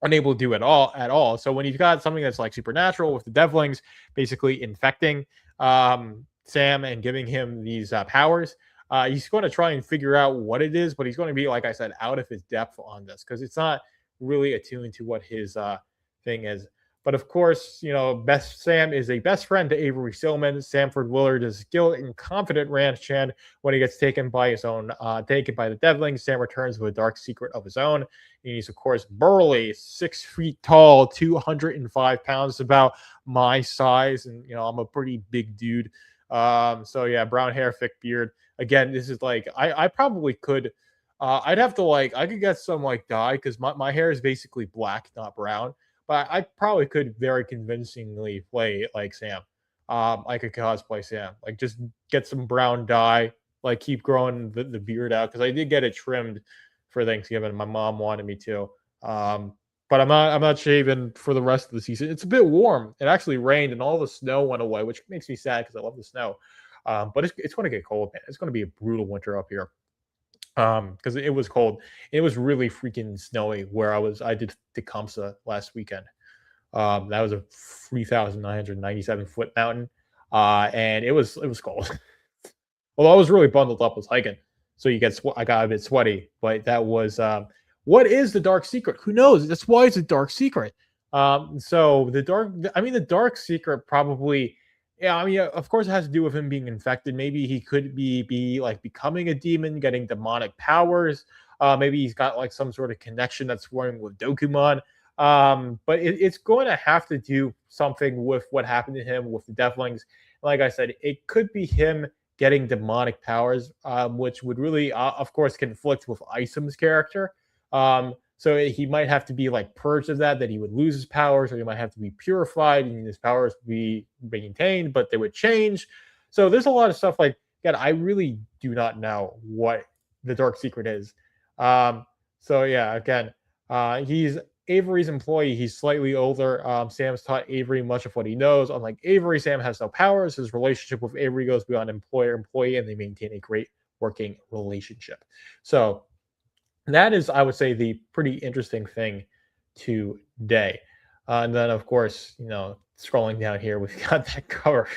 unable to do it at all. So when you've got something that's supernatural with the Devlings basically infecting Sam and giving him these powers, he's going to try and figure out what it is, but he's going to be, like I said, out of his depth on this because it's not really attuned to what his thing is. But of course, Sam is a best friend to Avery Stillman. Sanford Willard is a skilled and confident ranch hand. When he gets taken by the Devlings, Sam returns with a dark secret of his own. And he's, of course, burly, 6 feet tall, 205 pounds, about my size. And, I'm a pretty big dude. So yeah, brown hair, thick beard. Again, this is I probably could, I'd have to I could get some dye because my hair is basically black, not brown. But I probably could very convincingly play like Sam. I could cosplay Sam. Just get some brown dye. Keep growing the beard out because I did get it trimmed for Thanksgiving. My mom wanted me to. But I'm not shaving for the rest of the season. It's a bit warm. It actually rained and all the snow went away, which makes me sad because I love the snow. But it's going to get cold, man. It's going to be a brutal winter up here. Because it was cold. It was really freaking snowy where I did Tecumseh last weekend. That was a 3,997 foot mountain. And it was cold. Although I was really bundled up with hiking. So I got a bit sweaty, but that was what is the dark secret? Who knows? That's why it's a dark secret. So the dark secret probably, of course it has to do with him being infected. Maybe he could be becoming a demon, getting demonic powers. Maybe he's got some sort of connection that's forming with Dokumon. But it's going to have to do something with what happened to him with the Devlings. Like I said, it could be him getting demonic powers, which would really, of course, conflict with Isom's character. So he might have to be purged of that he would lose his powers, or he might have to be purified and his powers would be maintained, but they would change. So there's a lot of stuff again, I really do not know what the dark secret is. So yeah, again, he's Avery's employee. He's slightly older. Sam's taught Avery much of what he knows. Unlike Avery, Sam has no powers. His relationship with Avery goes beyond employer-employee, and they maintain a great working relationship. So that is, I would say, the pretty interesting thing today. And then, of course, scrolling down here, we've got that cover.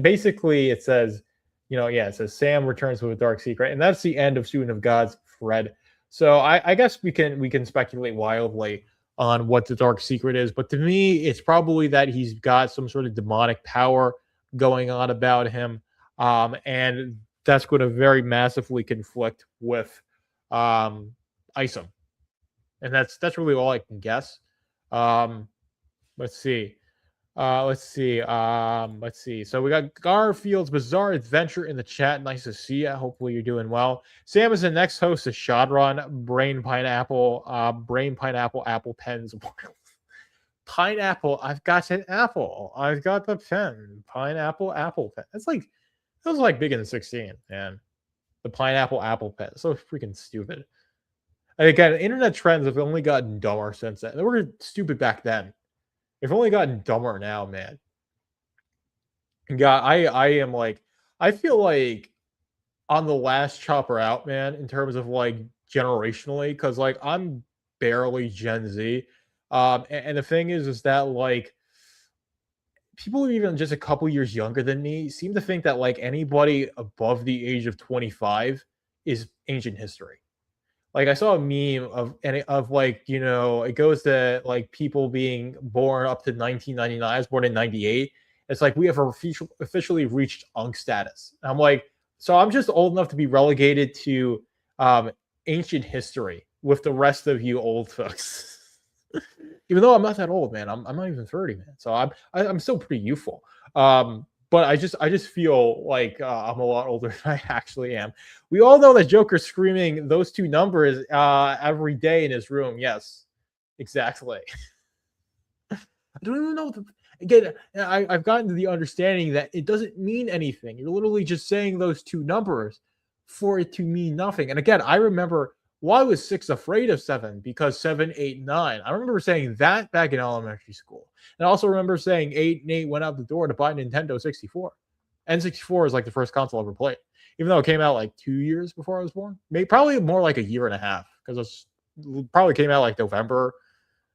Basically, it says, it says Sam returns with a dark secret, and that's the end of Student of God's Fred. So I guess we can speculate wildly on what the dark secret is, but to me, it's probably that he's got some sort of demonic power going on about him, and that's going to very massively conflict with Isom, and that's really all I can guess. Let's see. Let's see. So we got Garfield's Bizarre Adventure in the chat. Nice to see you. Hopefully you're doing well. Sam is the next host of Shadron, Brain Pineapple, Apple Pens. Pineapple. I've got an apple. I've got the pen. Pineapple Apple Pen. That was like big in 16, man. The Pineapple Apple Pen. So freaking stupid. And again, internet trends have only gotten dumber since then. They were stupid back then. They've only gotten dumber now, man. Yeah, I feel like on the last chopper out, man, in terms of like generationally, because like I'm barely Gen Z. And the thing is that like people even just a couple years younger than me seem to think that like anybody above the age of 25 is ancient history. Like I saw a meme of like, it goes to like people being born up to 1999. I was born in 98. It's like we have officially reached Unk status. And I'm like, so I'm just old enough to be relegated to ancient history with the rest of you old folks. Even though I'm not that old, man. I'm not even 30, man. So I'm still pretty youthful. But I just feel like I'm a lot older than I actually am. We all know that Joker's screaming those two numbers every day in his room. Yes, exactly. I don't even know. Again, I've gotten to the understanding that it doesn't mean anything. You're literally just saying those two numbers for it to mean nothing. And again, I remember why was 6 afraid of 7? Because 7, 8, 9. I remember saying that back in elementary school. And I also remember saying 8 and 8 went out the door to buy Nintendo 64. N64 is like the first console I ever played, even though it came out like 2 years before I was born. Maybe probably more like a year and a half, because it probably came out like November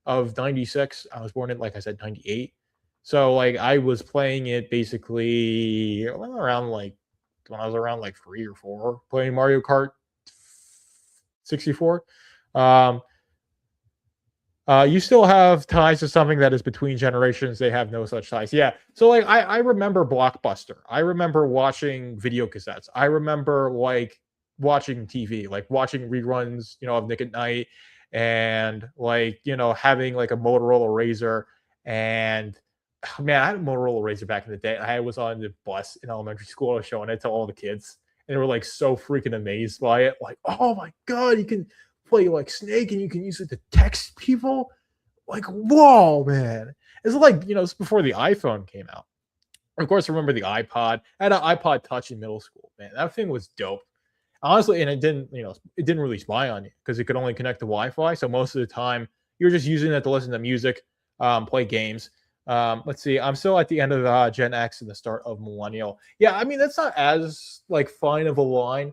of 96. I was born in, like I said, 98. So like I was playing it basically around like when I was around like 3 or 4, playing Mario Kart 64. You still have ties to something that is between generations. They have no such ties. Yeah. So like I remember Blockbuster. I remember watching video cassettes. I remember like watching TV, like watching reruns, of Nick at Night, and like, having like a Motorola Razor. And man, I had a Motorola Razor back in the day. I was on the bus in elementary school. I was showing it to all the kids, and they were like so freaking amazed by it. Like, oh my God, you can play like Snake and you can use it to text people. Like, whoa, man. It's like, it's before the iPhone came out. Of course, I remember the iPod. I had an iPod Touch in middle school, man. That thing was dope. Honestly, and it didn't really spy on you because it could only connect to Wi-Fi. So most of the time, you're just using it to listen to music, play games. Let's see. I'm still at the end of Gen X and the start of Millennial. Yeah, I mean, that's not as like fine of a line.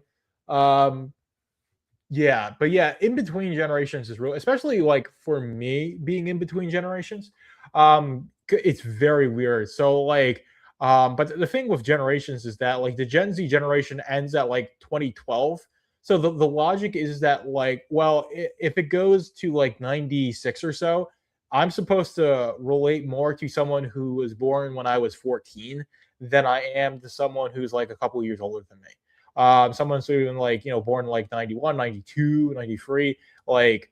Yeah, but yeah, in between generations is real, especially like for me being in between generations. It's very weird. So like, but the thing with generations is that like the Gen Z generation ends at like 2012. So the logic is that like, well, if it goes to like 96 or so, I'm supposed to relate more to someone who was born when I was 14 than I am to someone who's like a couple years older than me. Someone's even like, born like 91, 92, 93. Like,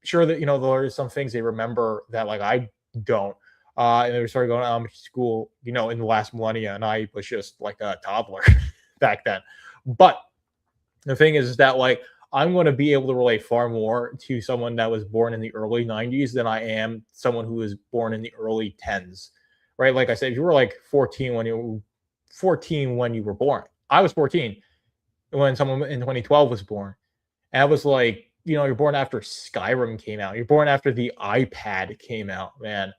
sure that, there are some things they remember that like I don't. And they started going to elementary school, in the last millennia, and I was just like a toddler back then. But the thing is that like I'm going to be able to relate far more to someone that was born in the early 90s than I am someone who was born in the early 10s, right? Like I said, if you were like 14 when you were born, I was 14. when someone in 2012 was born. And I was like, you're born after Skyrim came out. You're born after the iPad came out, man.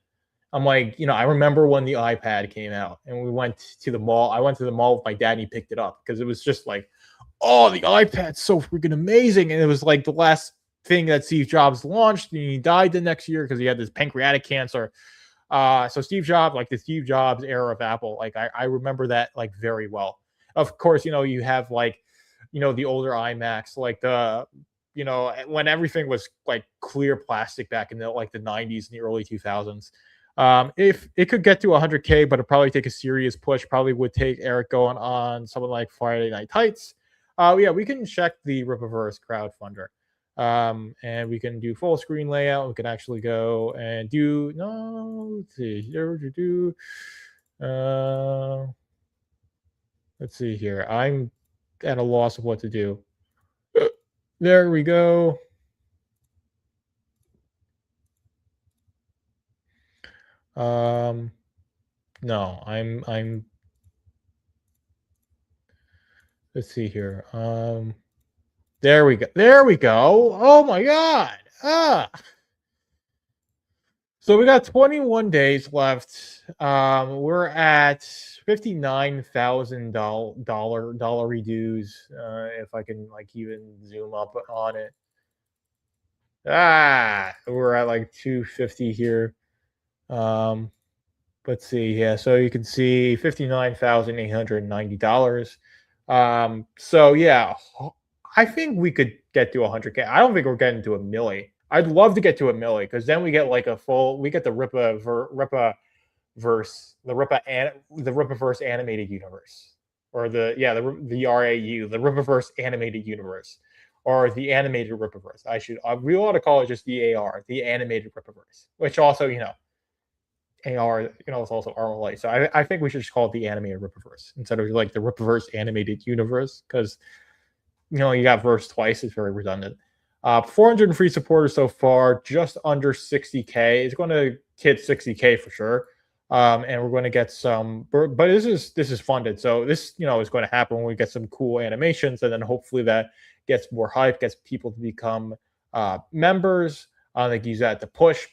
I'm like, I remember when the iPad came out and we went to the mall. I went to the mall with my dad and he picked it up because it was just like, oh, the iPad's so freaking amazing. And it was like the last thing that Steve Jobs launched, and he died the next year because he had this pancreatic cancer. So Steve Jobs, like the Steve Jobs era of Apple, like I remember that like very well. Of course, you have like, the older iMacs, like when everything was like clear plastic back in the 90s and the early 2000s. If it could get to 100K, but it'd probably take a serious push, probably would take Eric going on something like Friday Night Tights. Yeah, we can check the Rippafest crowdfunder. And we can do full screen layout. We can actually go and do let's see. Let's see here. I'm at a loss of what to do. There we go. No, I'm let's see here. There we go. There we go. Oh my god. So we got 21 days left. We're at $59,000 dues. If I can like even zoom up on it. We're at like 250 here. Let's see. Yeah, so you can see $59,890. So yeah, I think we could get to 100K. I don't think we're getting to a milli. I'd love to get to a milli because then we get like we get the Rippaverse, the Rippaverse animated universe, or the RAU, the Rippaverse animated universe, or the animated Rippaverse. We ought to call it just the AR, the animated Rippaverse, which also AR, it's also RLA. So I think we should just call it the animated Rippaverse instead of like the Rippaverse animated universe because you got verse twice. It's very redundant. 400 free supporters so far, just under 60K. It's going to hit 60K for sure. And we're going to get some, but this is funded. So this, is going to happen when we get some cool animations, and then hopefully that gets more hype, gets people to become members. They use that to push.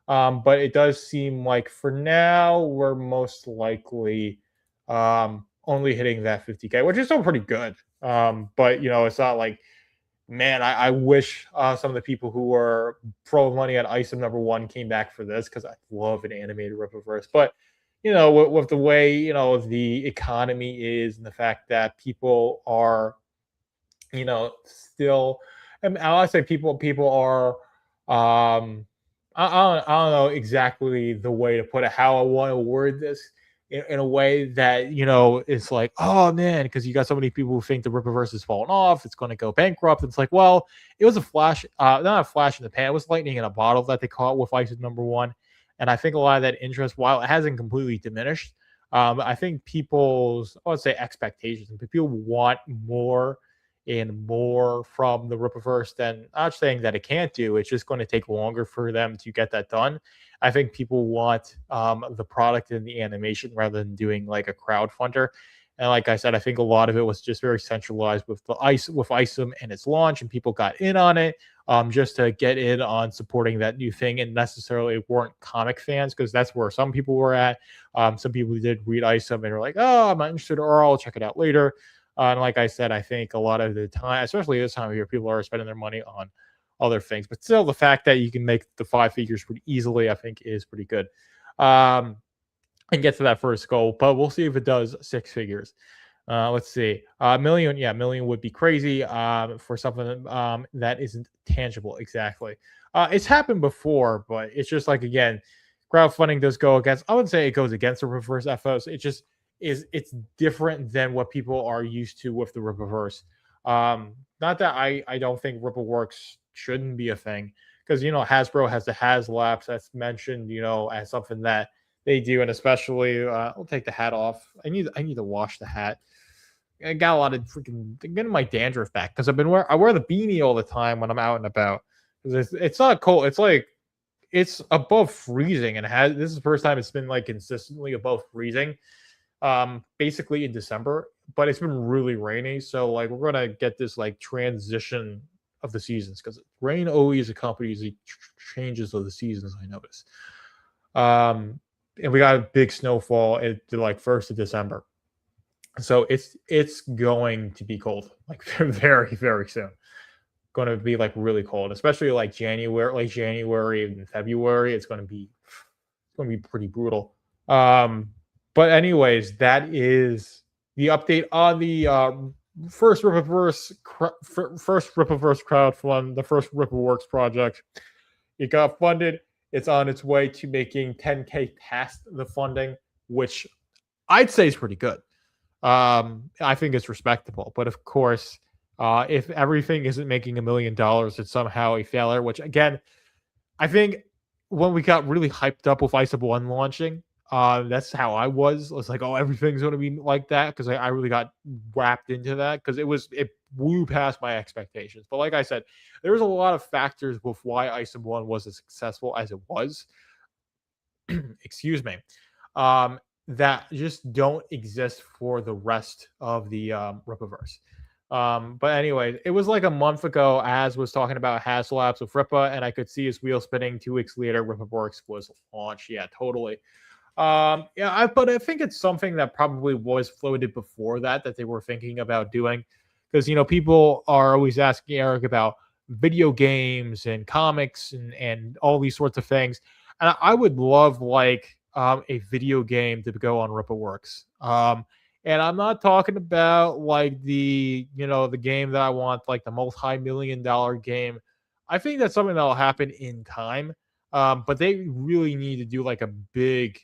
But it does seem like for now we're most likely only hitting that 50K, which is still pretty good. But it's not like, man, I wish some of the people who were pro money on ISOM #1 came back for this because I love an animated Rippaverse. But with the way the economy is and the fact that people are still, and I say people are I don't know exactly the way to put it, how I want to word this in a way that, it's like, oh man, because you got so many people who think the Rippaverse is falling off, it's going to go bankrupt. It's like, well, it was a flash, not a flash in the pan, it was lightning in a bottle that they caught with ISIS #1. And I think a lot of that interest, while it hasn't completely diminished, I think people's, I would say expectations, and people want more and more from the Rippaverse. Than, I'm not saying that it can't do, it's just going to take longer for them to get that done. I think people want the product and the animation rather than doing like a crowdfunder. And like I said, I think a lot of it was just very centralized with ISOM and its launch, and people got in on it just to get in on supporting that new thing, and necessarily weren't comic fans, because that's where some people were at. Some people did read ISOM and were like, oh, I'm not interested, or I'll check it out later. And like I said, I think a lot of the time, especially this time of year, people are spending their money on other things. But still, the fact that you can make the 5 figures pretty easily, I think, is pretty good. And get to that first goal. But we'll see if it does 6 figures. Let's see. Million, yeah, million would be crazy for something that isn't tangible. Exactly. It's happened before, but it's just like, again, crowdfunding does go against, I wouldn't say it goes against the reverse FOs. It just it's different than what people are used to with the Rippaverse. Not that I don't think Rippleworks shouldn't be a thing, because Hasbro has the HasLabs that's mentioned as something that they do, and especially I'll take the hat off. I need to wash the hat. I got a lot of freaking getting my dandruff back because I wear the beanie all the time when I'm out and about. It's not cold. It's like it's above freezing, and this is the first time it's been like consistently above freezing. Basically in December, but it's been really rainy. So like we're gonna get this like transition of the seasons because rain always accompanies the changes of the seasons. I notice. And we got a big snowfall at the like 1st of December, so it's going to be cold like very very soon. Going to be like really cold, especially like January and February. It's going to be pretty brutal. But anyways, that is the update on the first Rippafest crowdfund, the first Rippaworks project. It got funded. It's on its way to making 10K past the funding, which I'd say is pretty good. I think it's respectable, but of course, if everything isn't making $1 million, it's somehow a failure. Which again, I think when we got really hyped up with ISA 1 launching, that's how I was. I was like, oh, everything's going to be like that because I really got wrapped into that because it blew past my expectations. But like I said, there was a lot of factors with why ISA 1 was as successful as it was. Excuse me. That just don't exist for the rest of the Rippaverse. But anyway, it was like a month ago, Az was talking about Haslabs with Rippa, and I could see his wheel spinning. 2 weeks later, Rippaworks was launched. Yeah, totally. But I think it's something that probably was floated before that they were thinking about doing, because people are always asking Eric about video games and comics and all these sorts of things, and I would love like a video game to go on Rippaworks. And I'm not talking about like the game that I want, like the multi-million-dollar game. I think that's something that'll happen in time. But they really need to do like a big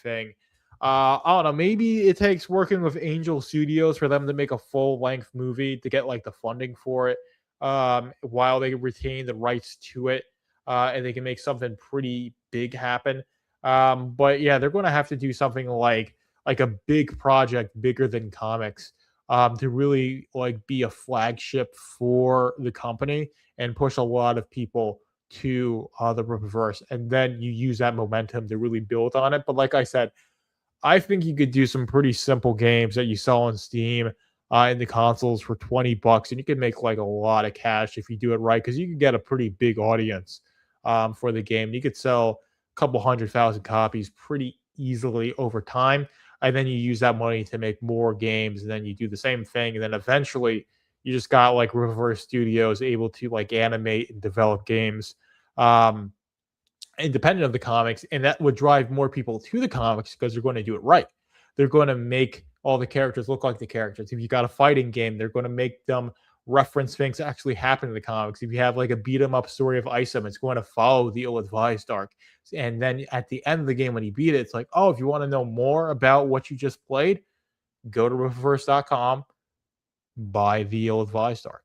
thing. I don't know. Maybe it takes working with Angel Studios for them to make a full-length movie to get like the funding for it, while they retain the rights to it, and they can make something pretty big happen. But yeah, they're going to have to do something like a big project, bigger than comics, to really like be a flagship for the company and push a lot of people to the Rippaverse, and then you use that momentum to really build on it. But like I said, I think you could do some pretty simple games that you sell on Steam in the consoles for $20, and you can make like a lot of cash if you do it right, because you can get a pretty big audience for the game. You could sell a couple 100,000 copies pretty easily over time, and then you use that money to make more games, and then you do the same thing, and then eventually you just got like Rippafest Studios able to like animate and develop games independent of the comics, and that would drive more people to the comics because they're going to do it right. They're going to make all the characters look like the characters. If you got a fighting game, they're going to make them reference things that actually happen in the comics. If you have like a beat 'em up story of Isom, it's going to follow the ill-advised arc. And then at the end of the game, when you beat it, it's like, oh, if you want to know more about what you just played, go to Rippafest.com, buy the ill-advised arc.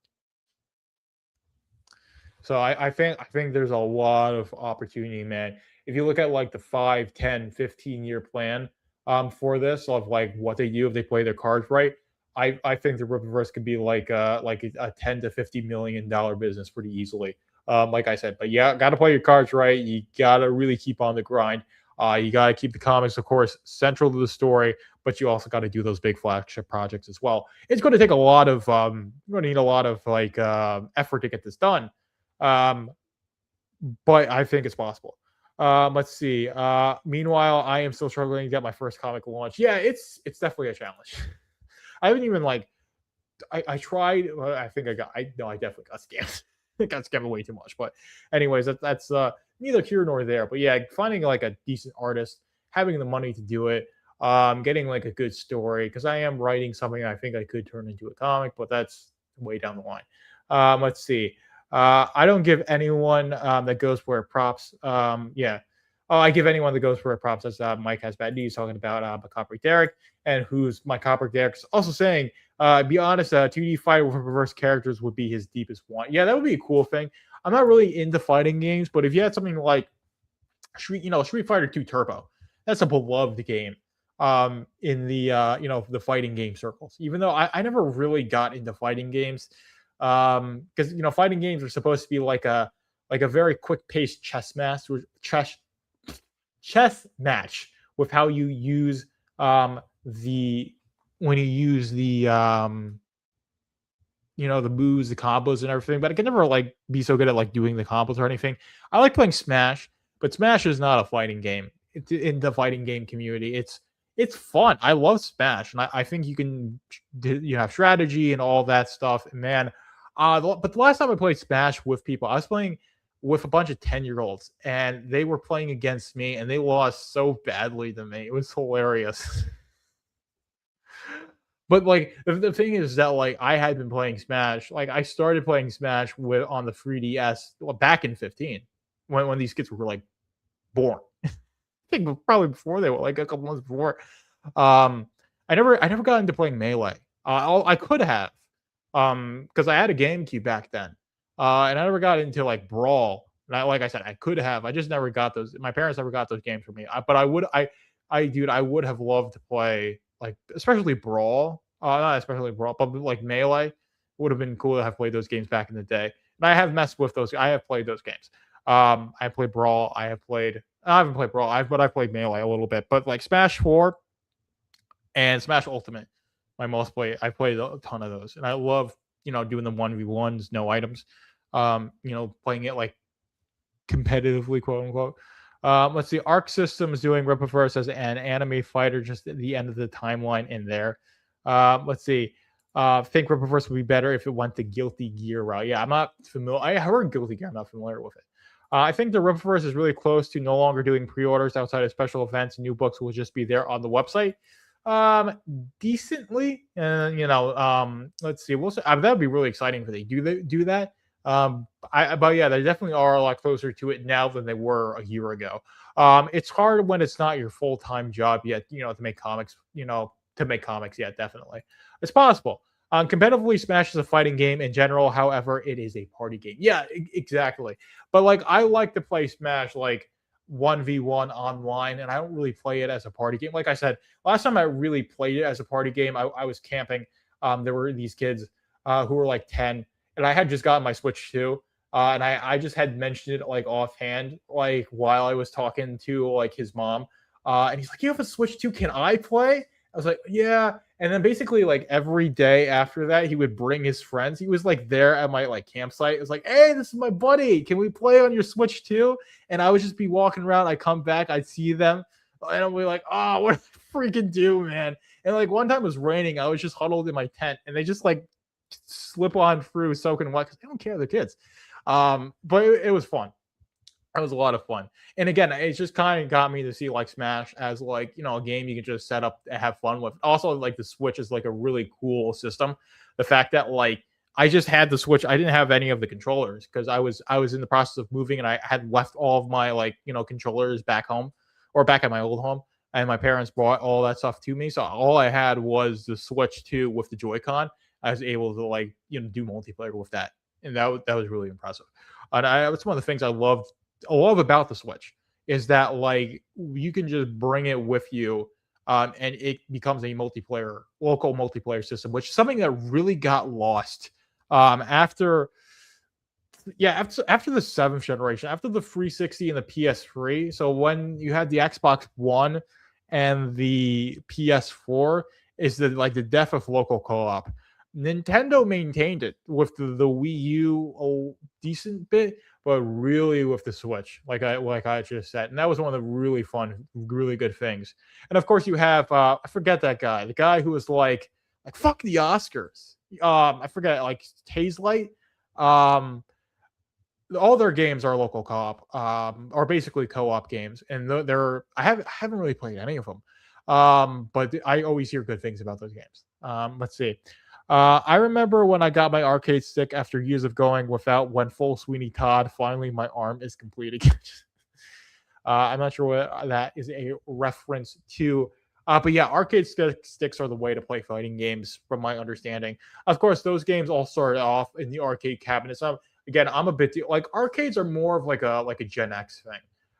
So I think there's a lot of opportunity, man. If you look at like the 5, 10, 15-year plan for this, of like what they do if they play their cards right, I think the Rippaverse could be like a $10 to $50 million business pretty easily. Like I said, but yeah, got to play your cards right. You got to really keep on the grind. You got to keep the comics, of course, central to the story, but you also got to do those big flagship projects as well. It's going to take a lot of, you're going to need a lot of like effort to get this done. But I think it's possible. Let's see. Meanwhile, I am still struggling to get my first comic launch. Yeah, it's definitely a challenge. I haven't even like I tried. I think I definitely got scammed. I got scammed way too much. But anyways, that's neither here nor there. But yeah, finding like a decent artist, having the money to do it, getting like a good story, because I am writing something I think I could turn into a comic, but that's way down the line. Let's see. I don't give anyone that goes for it props. Yeah. Oh, I give anyone that goes for it props. As Mike has bad news talking about Copper Derek, and who's my Copper Derek's also saying, be honest, 2D fight with reverse characters would be his deepest want. Yeah, that would be a cool thing. I'm not really into fighting games, but if you had something like Street Fighter 2 Turbo, that's a beloved game in the the fighting game circles. Even though I never really got into fighting games, because fighting games are supposed to be like a very quick paced chess match with how you use the when you use the the moves, the combos and everything, but I can never like be so good at like doing the combos or anything. I like playing Smash, but Smash is not a fighting game. It's in the fighting game community. It's fun. I love Smash, and I think you can have strategy and all that stuff. And man, but the last time I played Smash with people, I was playing with a bunch of 10-year-olds, and they were playing against me, and they lost so badly to me. It was hilarious. But like the thing is that like I had been playing Smash. Like I started playing Smash with on the 3DS back in 15 when these kids were like born. I think probably before they were like a couple months before. Um, I never got into playing Melee. I could have, because I had a GameCube back then, and I never got into like Brawl. And like I said, I could have. I just never got those. My parents never got those games for me. But I would. Dude, I would have loved to play like especially Brawl. Not especially Brawl, but like Melee would have been cool to have played those games back in the day. And I have messed with those. I have played those games. I played Brawl. I haven't played Brawl. But I've played Melee a little bit. But like Smash 4 and Smash Ultimate, I played a ton of those, and I love doing the 1v1s, no items. Playing it like competitively, quote unquote. Let's see. Arc Systems doing Rippafest as an anime fighter just at the end of the timeline in there. Let's see. Think Rippafest would be better if it went the Guilty Gear route. Yeah, I'm not familiar. I heard Guilty Gear. I'm not familiar with it. I think the Rippafest is really close to no longer doing pre-orders outside of special events. New books will just be there on the website. Decently, and let's see. We'll see. That would be really exciting if they do that. But yeah, they definitely are a lot closer to it now than they were a year ago. It's hard when it's not your full-time job yet, to make comics, yeah, definitely. It's possible. Competitively, Smash is a fighting game in general. However, it is a party game. Yeah, exactly. But like, I like to play Smash like 1v1 online, and I don't really play it as a party game. Like I said, last time I really played it as a party game, I was camping. There were these kids who were like 10, and I had just gotten my Switch 2. And I just had mentioned it like offhand, like while I was talking to like his mom. And he's like, "You have a Switch 2? Can I play?" I was like, "Yeah." And then basically like every day after that, he would bring his friends. He was like there at my like campsite. It was like, "Hey, this is my buddy. Can we play on your Switch 2?" And I would just be walking around. I come back, I'd see them, and I'm like, "Oh, what do I freaking do, man?" And like one time it was raining. I was just huddled in my tent, and they just like slip on through soaking wet because they don't care. They're kids. But it was fun. It was a lot of fun. And again, it just kind of got me to see like Smash as like, a game you can just set up and have fun with. Also, like the Switch is like a really cool system. The fact that like I just had the Switch, I didn't have any of the controllers because I was in the process of moving, and I had left all of my like, controllers back home or back at my old home. And my parents brought all that stuff to me. So all I had was the Switch 2 with the Joy-Con. I was able to like, do multiplayer with that. And that was really impressive. And that's one of the things I love about the Switch is that like you can just bring it with you, and it becomes a local multiplayer system, which is something that really got lost after the seventh generation, after the 360 and the PS3. So when you had the Xbox One and the PS4, is the death of local co-op. Nintendo maintained it with the Wii U a decent bit, but really with the Switch, like I just said, and that was one of the really fun, really good things. And of course, you have I forget that guy, the guy who was like fuck the Oscars. I forget, like Light. All their games are local co-op, are basically co-op games, and I haven't really played any of them, but I always hear good things about those games. Let's see. I remember when I got my arcade stick after years of going without, when full Sweeney Todd, finally my arm is complete again. I'm not sure what that is a reference to. But yeah, arcade sticks are the way to play fighting games, from my understanding. Of course, those games all started off in the arcade cabinets. Again, I'm a bit like arcades are more of like a Gen X thing.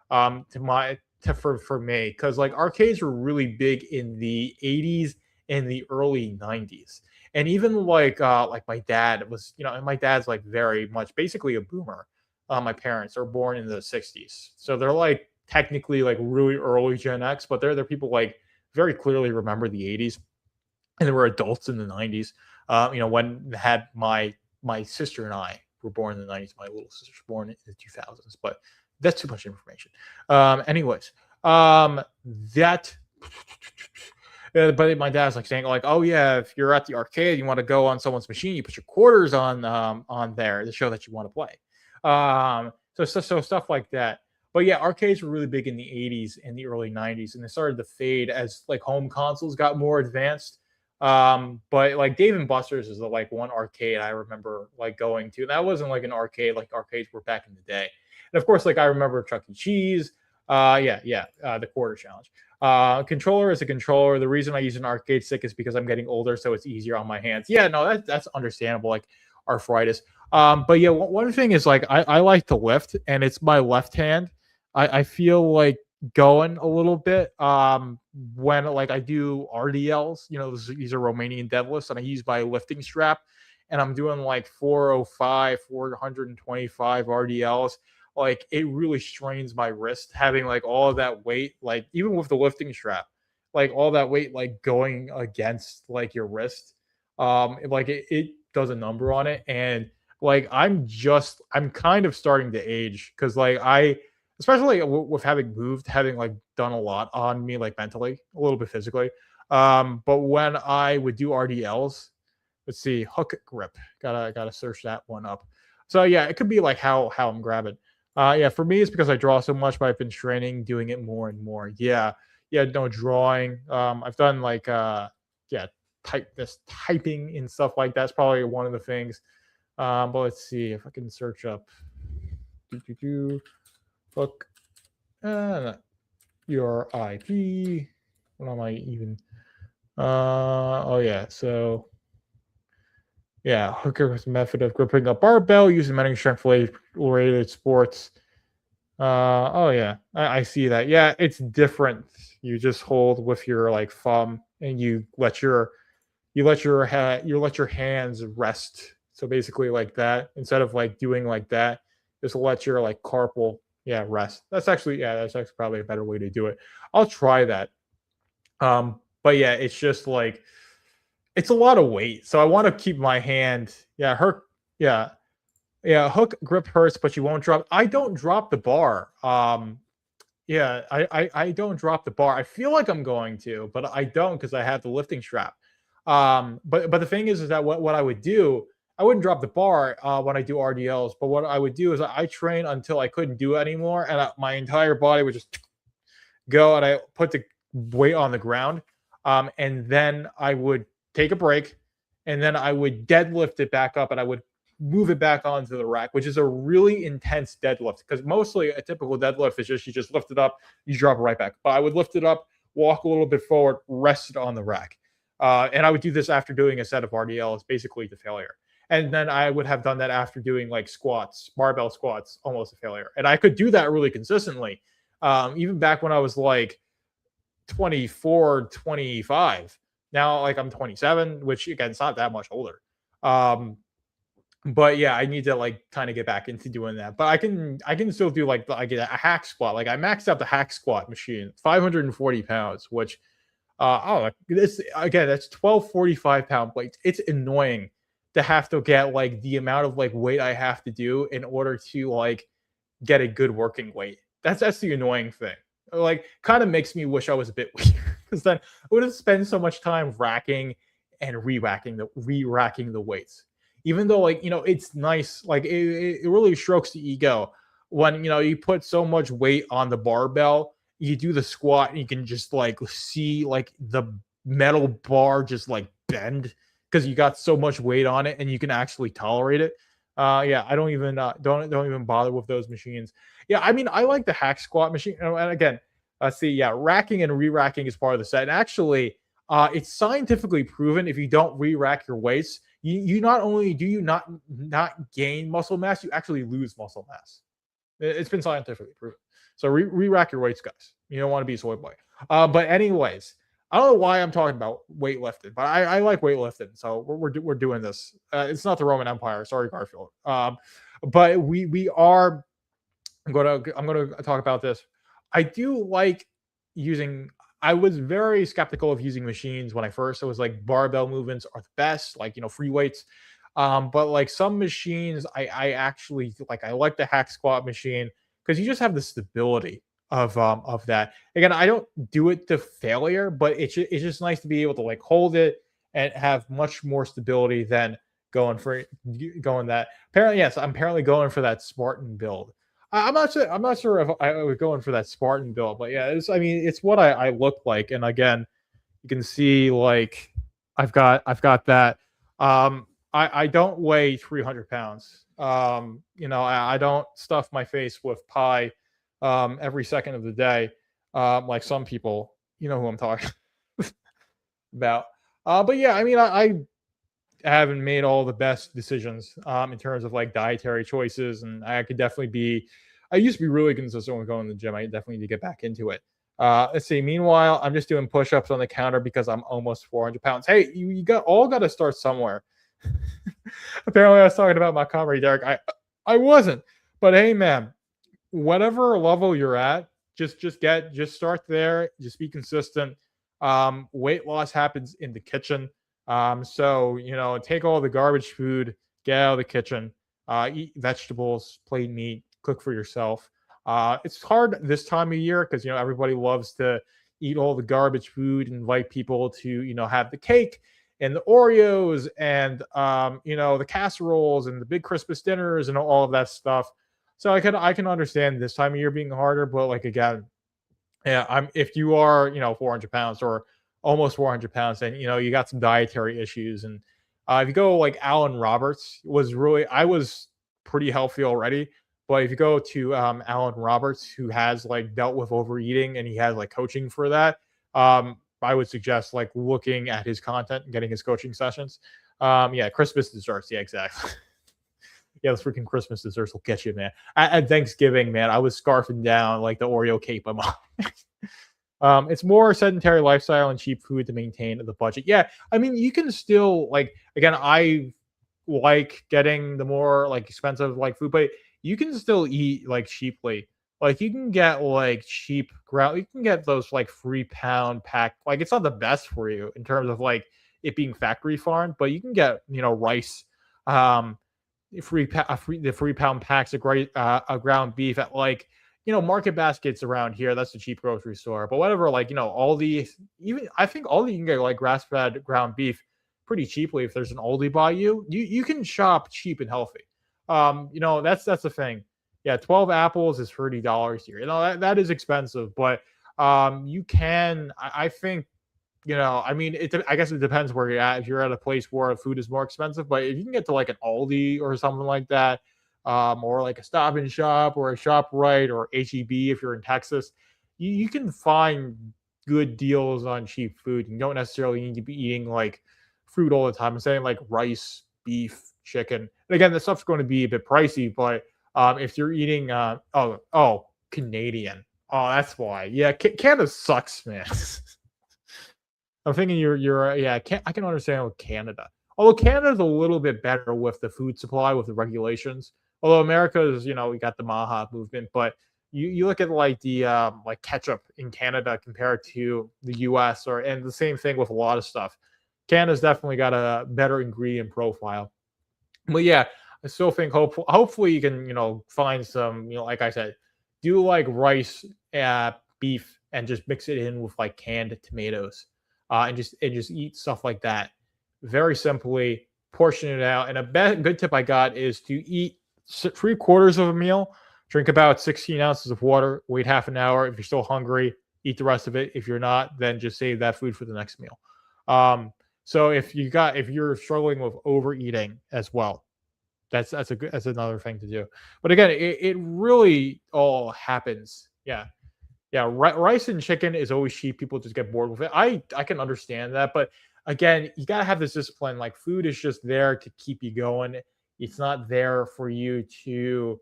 For me, because like arcades were really big in the 80s and the early 90s. And even like my dad was, and my dad's like very much basically a boomer. My parents are born in the 60s. So they're like technically like really early Gen X, but they're people like very clearly remember the 80s. and there were adults in the 90s. When had my sister and I were born in the 90s. My little sister was born in the 2000s, but that's too much information. Anyways, that. But my dad's like saying like, oh yeah, if you're at the arcade, you want to go on someone's machine, you put your quarters on there to show that you want to play. So stuff like that. But yeah, arcades were really big in the 80s and the early 90s, and they started to fade as like home consoles got more advanced. But like Dave and Buster's is the like one arcade I remember like going to. And that wasn't like an arcade like arcades were back in the day. And of course, like I remember Chuck E. Cheese. The quarter challenge. Controller is a controller. The reason I use an arcade stick is because I'm getting older, so it's easier on my hands. Yeah, no, that's understandable. Like arthritis. But yeah, one thing is like I like to lift, and it's my left hand. I feel like going a little bit when like I do RDLs. These are Romanian deadlifts, and I use my lifting strap, and I'm doing like 405, 425 RDLs. Like it really strains my wrist having like all of that weight, like even with the lifting strap, like all that weight like going against like your wrist. Like it does a number on it. And like I'm kind of starting to age because like especially with having moved, having like done a lot on me, like mentally, a little bit physically. But when I would do RDLs, let's see, hook grip, gotta search that one up. So yeah, it could be like how I'm grabbing. Yeah, for me, it's because I draw so much, but I've been training, doing it more and more. Yeah, no drawing. I've done like typing and stuff like that's probably one of the things. But let's see if I can search up hook your IP. What am I even? Oh yeah, so yeah, hooker's method of gripping a barbell using many strength related sports. Oh yeah, I see that. Yeah, it's different. You just hold with your like thumb, and you let your hands rest. So basically, like that, instead of like doing like that, just let your like carpal rest. That's actually probably a better way to do it. I'll try that. But yeah, it's just like it's a lot of weight, so I want to keep my hand. Hook grip hurts, but you won't drop. I don't drop the bar. I don't drop the bar. I feel like I'm going to, but I don't because I have the lifting strap. But the thing is that what I would do, I wouldn't drop the bar when I do RDLs. But what I would do is I train until I couldn't do it anymore, and my entire body would just go, and I put the weight on the ground, and then I would take a break, and then I would deadlift it back up, and I would move it back onto the rack, which is a really intense deadlift because mostly a typical deadlift is just you just lift it up, you drop it right back. But I would lift it up, walk a little bit forward, rest it on the rack. And I would do this after doing a set of RDLs, basically to failure. And then I would have done that after doing like squats, barbell squats, almost a failure. And I could do that really consistently. Even back when I was like 24, 25. Now, like I'm 27, which again, it's not that much older. But yeah, I need to like kind of get back into doing that. But I can still do like I get a hack squat. Like I maxed out the hack squat machine, 540 pounds, which this again, that's 12 45-pound plates. It's annoying to have to get like the amount of like weight I have to do in order to like get a good working weight. That's the annoying thing. Like kind of makes me wish I was a bit weaker because then I would have spent so much time racking and re-racking the weights. Even though like it's nice, like it really strokes the ego when you put so much weight on the barbell, you do the squat and you can just like see like the metal bar just like bend because you got so much weight on it and you can actually tolerate it. I don't even bother with those machines. Yeah, I mean I like the hack squat machine. And again, racking and re-racking is part of the set. And actually, it's scientifically proven if you don't re-rack your weights, you not only do you not gain muscle mass, you actually lose muscle mass. It's been scientifically proven. So re-rack your weights, guys. You don't want to be a soy boy. But anyways, I don't know why I'm talking about weightlifting, but I like weightlifting. So we're doing this. It's not the Roman Empire. Sorry, Garfield. But we are. I'm gonna talk about this. I do like using I was very skeptical of using machines when I first. I was like, barbell movements are the best, like free weights. But like some machines, I actually like. I like the hack squat machine because you just have the stability of that. Again, I don't do it to failure, but it's just nice to be able to like hold it and have much more stability than going that. Apparently, yes, I'm apparently going for that Spartan build. I'm not sure. I'm not sure if I was going for that Spartan build, but yeah, I mean, it's what I look like, and again, you can see like I've got that. I don't weigh 300 pounds. I don't stuff my face with pie every second of the day, like some people. You know who I'm talking about. But yeah, I mean, I haven't made all the best decisions in terms of like dietary choices, and I could definitely be. I used to be really consistent with going to the gym. I definitely need to get back into it. Let's see. Meanwhile, I'm just doing push-ups on the counter because I'm almost 400 pounds. Hey, you got to start somewhere. Apparently, I was talking about my comedy, Derek. I wasn't, but hey, man, whatever level you're at, just start there. Just be consistent. Weight loss happens in the kitchen. So take all the garbage food, get out of the kitchen, eat vegetables, plain meat, cook for yourself. It's hard this time of year because everybody loves to eat all the garbage food and invite people to have the cake and the Oreos and the casseroles and the big Christmas dinners and all of that stuff. So I can understand this time of year being harder, but like again, yeah, if you are 400 pounds or almost 400 pounds, then you got some dietary issues. And if you go like Alan Roberts I was pretty healthy already, but if you go to Alan Roberts, who has like dealt with overeating and he has like coaching for that, I would suggest like looking at his content and getting his coaching sessions. Yeah, Christmas desserts, yeah, exactly. Yeah, those freaking Christmas desserts will get you, man. At Thanksgiving, man, I was scarfing down like the Oreo cake by mom. It's more sedentary lifestyle and cheap food to maintain the budget. Yeah, I mean, you can still like again, I like getting the more like expensive like food, but you can still eat like cheaply. Like you can get like cheap ground. You can get those like 3 pound pack. Like it's not the best for you in terms of like it being factory farmed, but you can get rice. Um, the 3 pound packs of ground beef at like market baskets around here. That's the cheap grocery store. But whatever, like Aldi, even I think Aldi you can get like grass fed ground beef pretty cheaply if there's an Aldi by you. You can shop cheap and healthy. That's the thing. Yeah, 12 apples is $30 here. That is expensive, but you can. I think I mean, I guess it depends where you're at. If you're at a place where food is more expensive, but if you can get to like an Aldi or something like that, or like a Stop and Shop or a ShopRite or HEB if you're in Texas, you can find good deals on cheap food. You don't necessarily need to be eating like fruit all the time. I'm saying like rice, beef, chicken. And again, the stuff's going to be a bit pricey, but if you're eating, Canadian. Oh, that's why. Yeah, Canada sucks, man. I'm thinking yeah. I can understand with Canada. Although Canada's a little bit better with the food supply with the regulations. Although America is, we got the Maha movement, but you look at like the like ketchup in Canada compared to the U.S. and the same thing with a lot of stuff. Canada's definitely got a better ingredient profile. But yeah, I still think hopefully you can find some like I said, do like rice, beef, and just mix it in with like canned tomatoes and just eat stuff like that. Very simply, portion it out. And a good tip I got is to eat 3/4 of a meal, drink about 16 ounces of water, wait half an hour. If you're still hungry, eat the rest of it. If you're not, then just save that food for the next meal. So if you're struggling with overeating as well, that's another thing to do. But again, it really all happens. Yeah. Yeah, rice and chicken is always cheap. People just get bored with it. I can understand that, but again, you gotta have this discipline. Like food is just there to keep you going. It's not there for you to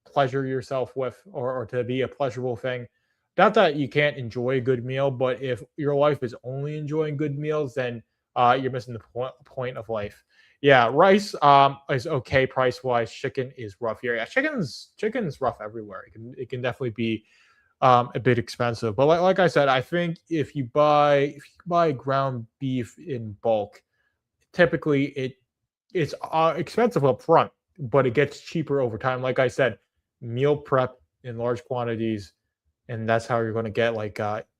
pleasure yourself with or to be a pleasurable thing. Not that you can't enjoy a good meal, but if your life is only enjoying good meals, then you're missing the point of life. Yeah, rice is okay price wise. Chicken is rough here. Yeah, chicken's rough everywhere. It can definitely be a bit expensive. But like I said, I think if you buy ground beef in bulk, typically it's expensive up front, but it gets cheaper over time. Like I said, meal prep in large quantities, and that's how you're going to get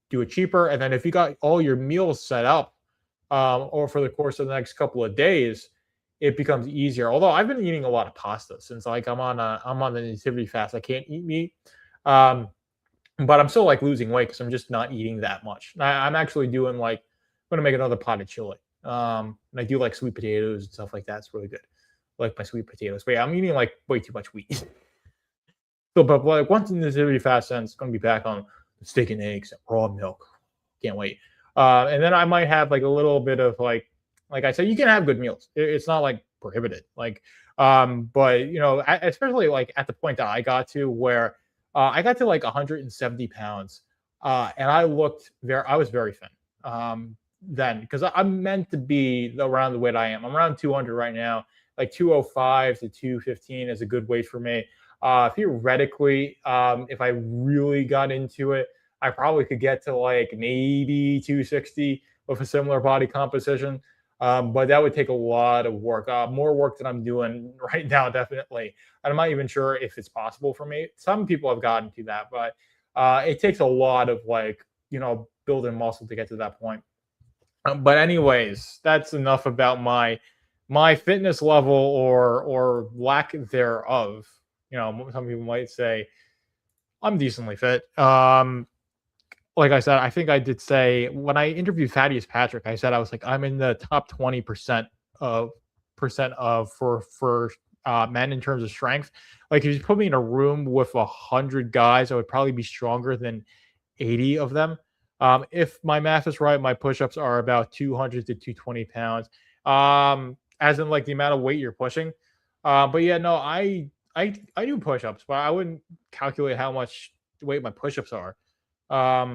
do it cheaper. And then if you got all your meals set up, or for the course of the next couple of days, it becomes easier. Although I've been eating a lot of pasta since I'm on the nativity fast. I can't eat meat. Um, but I'm still like losing weight because I'm just not eating that much. I'm actually doing like I'm gonna make another pot of chili. And I do like sweet potatoes and stuff like that. It's really good. I like my sweet potatoes. But yeah, I'm eating like way too much wheat. So, but like once the nativity fast ends, it's gonna be back on the steak and eggs and raw milk. Can't wait. And then I might have like a little bit of like I said, you can have good meals. It's not like prohibited. But especially like at the point that I got to where I got to like 170 pounds, and I was very thin then because I'm meant to be around the weight I am. I'm around 200 right now. Like 205 to 215 is a good weight for me. Theoretically, if I really got into it, I probably could get to like maybe 260 with a similar body composition. But that would take a lot of work, more work than I'm doing right now, definitely. And I'm not even sure if it's possible for me. Some people have gotten to that, but it takes a lot of building muscle to get to that point. But anyways, that's enough about my fitness level or lack thereof. Some people might say I'm decently fit. Like I said, I think I did say when I interviewed Thaddeus Patrick, I said I was like I'm in the top 20% of for men in terms of strength. Like if you put me in a room with 100 guys, I would probably be stronger than 80 of them. If my math is right, my push-ups are about 200 to 220 pounds. As in like the amount of weight you're pushing. But yeah, no, I do push-ups, but I wouldn't calculate how much weight my push-ups are. I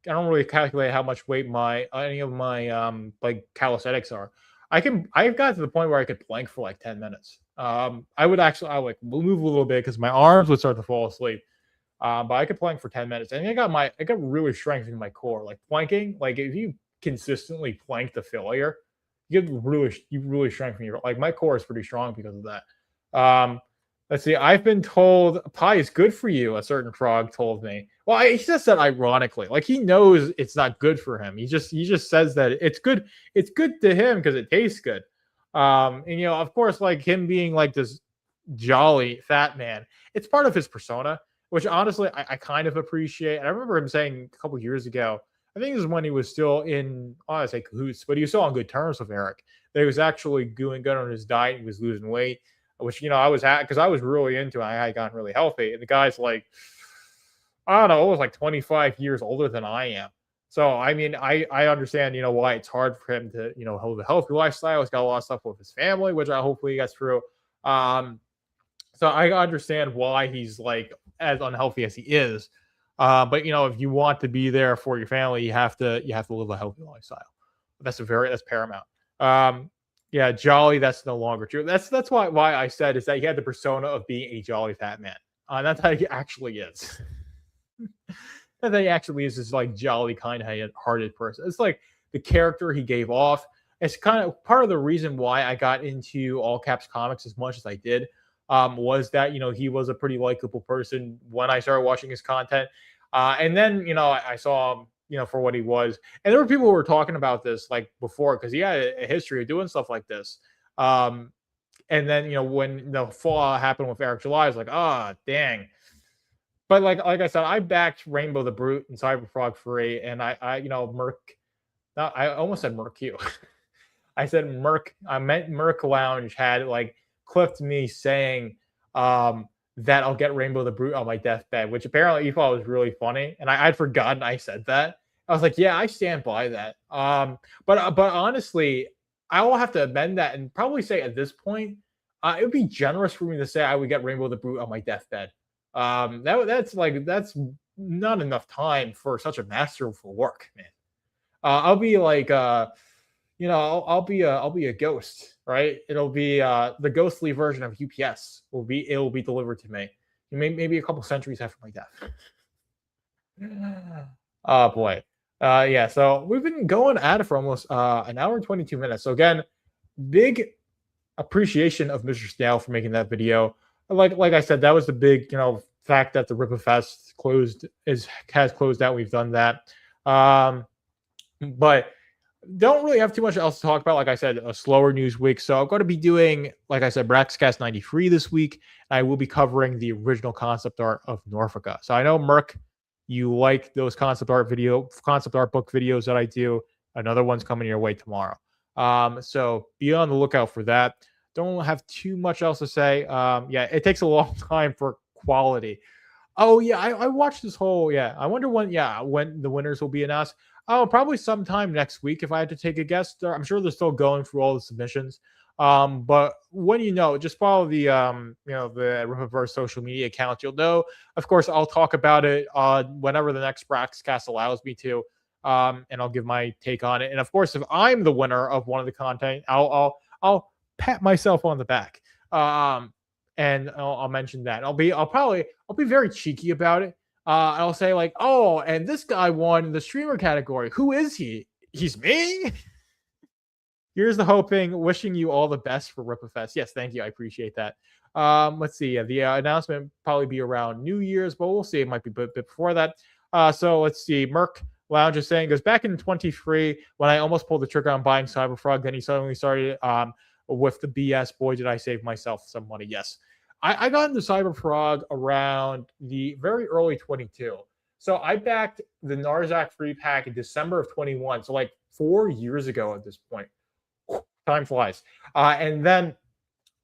don't really calculate how much weight any of my like calisthenics are. I've got to the point where I could plank for like 10 minutes. I would move a little bit because my arms would start to fall asleep. But I could plank for 10 minutes. And I got really strengthening my core. Like planking, like if you consistently plank to failure, you really strengthen your like my core is pretty strong because of that. Let's see. I've been told pie is good for you. A certain frog told me. Well, he just said ironically, like he knows it's not good for him. He just says that it's good. It's good to him because it tastes good. And of course, like him being like this jolly fat man, it's part of his persona, which honestly I kind of appreciate. And I remember him saying a couple years ago. I think this is when he was still in, I say cahoots, but he was still on good terms with Eric. That he was actually doing good on his diet. He was losing weight, which I was at because I was really into it. I had gotten really healthy, and the guy's like, I don't know, almost like 25 years older than I am. So I mean, I understand why it's hard for him to have a healthy lifestyle. He's got a lot of stuff with his family, which I hopefully gets through. So I understand why he's like as unhealthy as he is. But if you want to be there for your family, you have to live a healthy lifestyle. That's paramount. Yeah, jolly. That's no longer true. That's why I said is that he had the persona of being a jolly fat man. That's how he actually is. That he actually is this like jolly, kind-hearted person. It's like the character he gave off. It's kind of part of the reason why I got into All Caps Comics as much as I did. Was that he was a pretty likable person when I started watching his content, and then I saw him for what he was, and there were people who were talking about this like before because he had a history of doing stuff like this, and then when the fallout happened with Eric July, I was like, dang. But like I said, I backed Rainbow the Brute and Cyberfrog Free, and I Merc. I almost said Merc. I said Merc. I meant Merc Lounge had like clipped me saying that I'll get Rainbow the Brute on my deathbed, which apparently you thought was really funny, and I'd forgotten I said that. I was like, yeah, I stand by that. But honestly, I will have to amend that and probably say at this point, it would be generous for me to say I would get Rainbow the Brute on my deathbed. That's not enough time for such a masterful work, man. I'll be like I'll be a ghost, right? It'll be the ghostly version of UPS. It will be delivered to me. Maybe a couple centuries after my death. Oh boy. Yeah, so we've been going at it for almost an hour and 22 minutes. So again, big appreciation of Mr. Snail for making that video. Like I said, that was the big, fact that the Rippafest has closed out. We've done that. But don't really have too much else to talk about. Like I said, a slower news week. So I'm going to be doing, like I said, Braxcast 93 this week. I will be covering the original concept art of Norfolka. So I know, Merc, you like those concept art book videos that I do. Another one's coming your way tomorrow. So be on the lookout for that. Don't have too much else to say. Yeah, it takes a long time for quality. Oh yeah, I watched this whole. Yeah, I wonder when the winners will be announced. Oh, probably sometime next week if I had to take a guess. I'm sure they're still going through all the submissions. But when just follow the the Rippafest social media accounts. You'll know. Of course, I'll talk about it whenever the next Braxcast allows me to. And I'll give my take on it. And of course, if I'm the winner of one of the content, I'll pat myself on the back. And I'll mention that. I'll be very cheeky about it. I'll say like, oh, and this guy won the streamer category. Who is he? He's me. Here's the hoping. Wishing you all the best for Rippafest. Yes, thank you. I appreciate that. Let's see. The announcement probably be around New Year's, but we'll see. It might be a bit before that. So let's see. Merc Lounge is saying, goes back in 23 when I almost pulled the trigger on buying Cyberfrog. Then he suddenly started with the BS. Boy, did I save myself some money. Yes. I got into Cyberfrog around the very early 22. So I backed the Narzak free pack in December of 21. So like 4 years ago at this point. Time flies. And then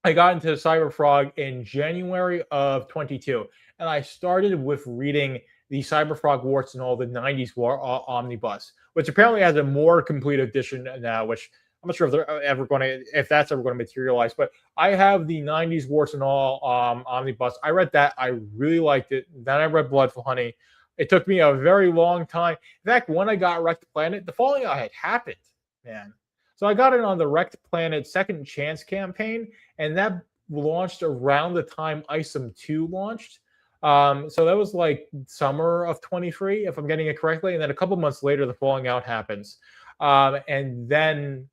I got into Cyberfrog in January of 22. And I started with reading the Cyberfrog Warts and all the 90s War Omnibus, which apparently has a more complete edition now, which I'm not sure if that's ever going to materialize, but I have the 90s Warts and all Omnibus. I read that. I really liked it. Then I read Blood for Honey. It took me a very long time. In fact, when I got Wrecked Planet, the Falling Out had happened, man. So I got it on the Wrecked Planet Second Chance campaign, and that launched around the time ISOM 2 launched. So that was like summer of 23, if I'm getting it correctly. And then a couple months later, the Falling Out happens. And then...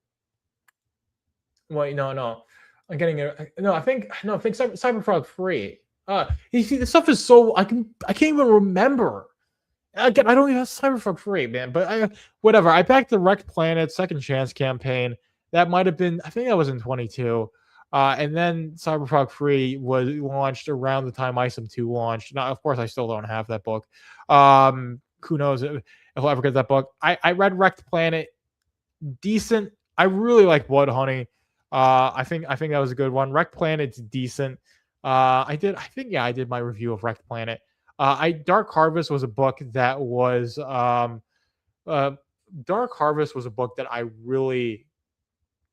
Wait, no. I'm getting it. I think Cyberfrog 3. You see, this stuff is so I can't even remember. Again, I don't even have Cyberfrog 3, man. But whatever. I backed the Wrecked Planet Second Chance campaign. That might have been, I think that was in 22. And then Cyberfrog 3 was launched around the time ISOM 2 launched. Now, of course, I still don't have that book. Who knows if I'll ever get that book. I read Wrecked Planet. Decent. I really like Blood Honey. I think that was a good one. Wrecked Planet's decent. I did my review of Wrecked Planet. Dark Harvest was a book that was Dark Harvest was a book that I really,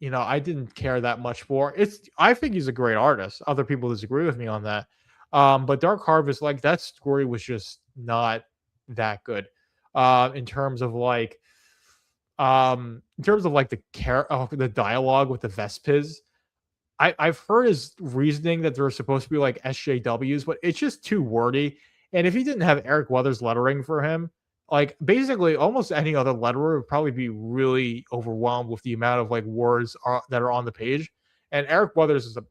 I didn't care that much for. I think he's a great artist. Other people disagree with me on that. But Dark Harvest, like that story was just not that good. In terms of like the dialogue with the Vespis, I've heard his reasoning that they're supposed to be like SJWs, but it's just too wordy. And if he didn't have Eric Weathers lettering for him, like basically almost any other letterer would probably be really overwhelmed with the amount of like words that are on the page. And Eric Weathers is a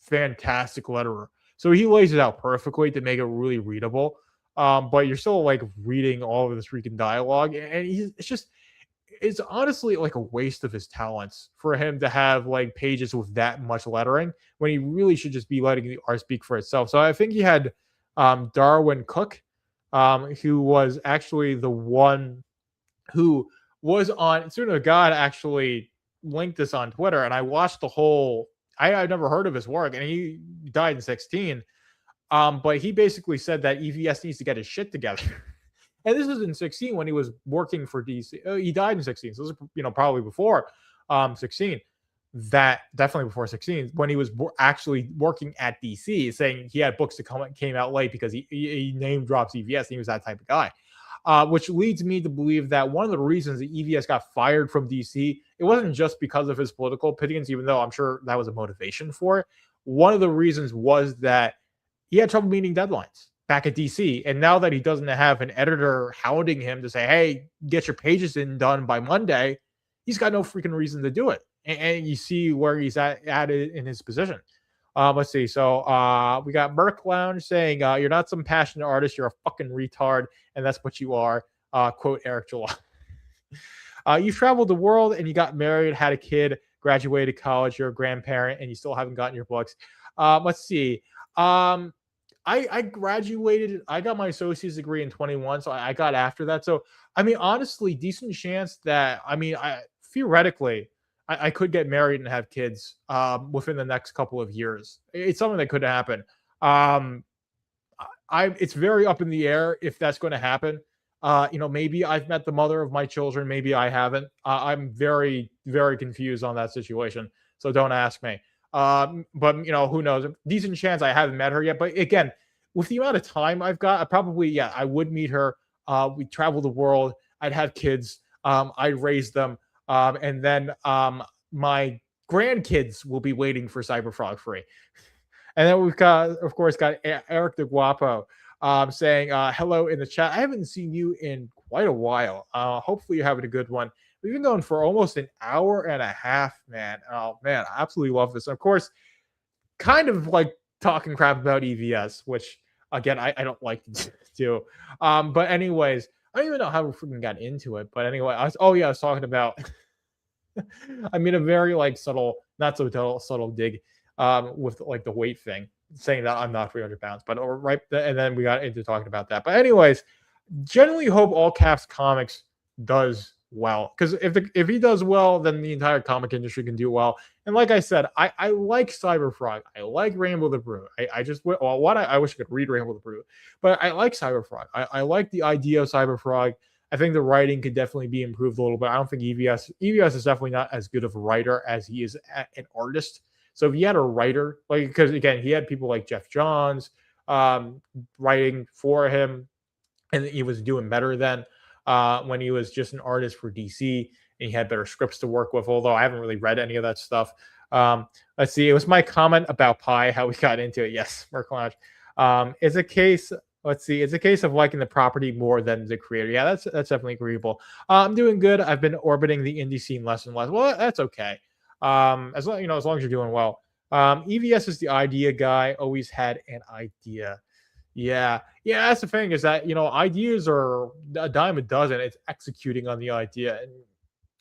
fantastic letterer, so he lays it out perfectly to make it really readable. But you're still like reading all of this freaking dialogue, and it's honestly like a waste of his talents for him to have like pages with that much lettering when he really should just be letting the art speak for itself. So I think he had Darwin Cook, who was actually the one who was on Student of God, actually linked this on Twitter, and I watched the whole. I've never heard of his work, and he died in 16. But he basically said that EVS needs to get his shit together. And this was in 16 when he was working for DC. He died in 16, so this is probably before 16. That definitely before 16 when he was actually working at DC, saying he had books that came out late because he name drops EVS. And he was that type of guy, which leads me to believe that one of the reasons that EVS got fired from DC, it wasn't just because of his political opinions, even though I'm sure that was a motivation for it. One of the reasons was that he had trouble meeting deadlines. back at DC. And now that he doesn't have an editor hounding him to say, hey, get your pages in done by Monday, he's got no freaking reason to do it. And you see where he's at in his position. Let's see. So we got Merc Lounge saying, you're not some passionate artist. You're a fucking retard. And that's what you are. Quote Eric July. You traveled the world and you got married, had a kid, graduated college. You're a grandparent and you still haven't gotten your books. Let's see. I graduated. I got my associate's degree in 21. So I got after that. So, I mean, honestly, decent chance that, theoretically, I could get married and have kids within the next couple of years. It's something that could happen. It's very up in the air if that's going to happen. Maybe I've met the mother of my children. Maybe I haven't. I'm very, very confused on that situation. So don't ask me. But who knows? Decent chance I haven't met her yet. But again, with the amount of time I've got, I would meet her. We'd travel the world. I'd have kids. I'd raise them. And then my grandkids will be waiting for Cyberfrog free. And then we've got, of course, Eric the Guapo saying hello in the chat. I haven't seen you in quite a while. Hopefully you're having a good one. We've been going for almost an hour and a half, man. Oh, man, I absolutely love this. Of course, kind of like talking crap about EVS, which, again, I don't like to do. But anyways, I don't even know how we freaking got into it. But anyway, I was talking about... I mean, a very subtle, not so subtle dig with the weight thing, saying that I'm not 300 pounds, but and then we got into talking about that. But anyways, generally hope All Caps Comics does well, because if he does well, then the entire comic industry can do well. And like I said, I like Cyberfrog, I like Rainbow the Brute. I wish I could read Rainbow the Brute, but I like Cyberfrog. I like the idea of Cyberfrog. I think the writing could definitely be improved a little bit. I don't think EVS is definitely not as good of a writer as he is an artist. So if he had a writer, because again, he had people like Jeff Johns writing for him, and he was doing better then when he was just an artist for DC, and he had better scripts to work with, although I haven't really read any of that stuff. Let's see. It was my comment about Pi, how we got into it. Yes, Merc Lounge. It's a case... Let's see. It's a case of liking the property more than the creator. Yeah, that's definitely agreeable. I'm doing good. I've been orbiting the indie scene less and less. Well, that's okay. As long as you're doing well. EVS is the idea guy. Always had an idea. Yeah. That's the thing, is that ideas are a dime a dozen. It's executing on the idea. And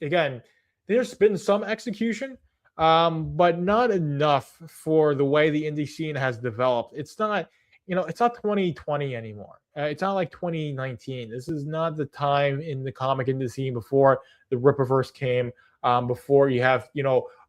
again, there's been some execution, but not enough for the way the indie scene has developed. It's not. It's not 2020 anymore. It's not like 2019. This is not the time in the comic industry before the Rippaverse came, before you have,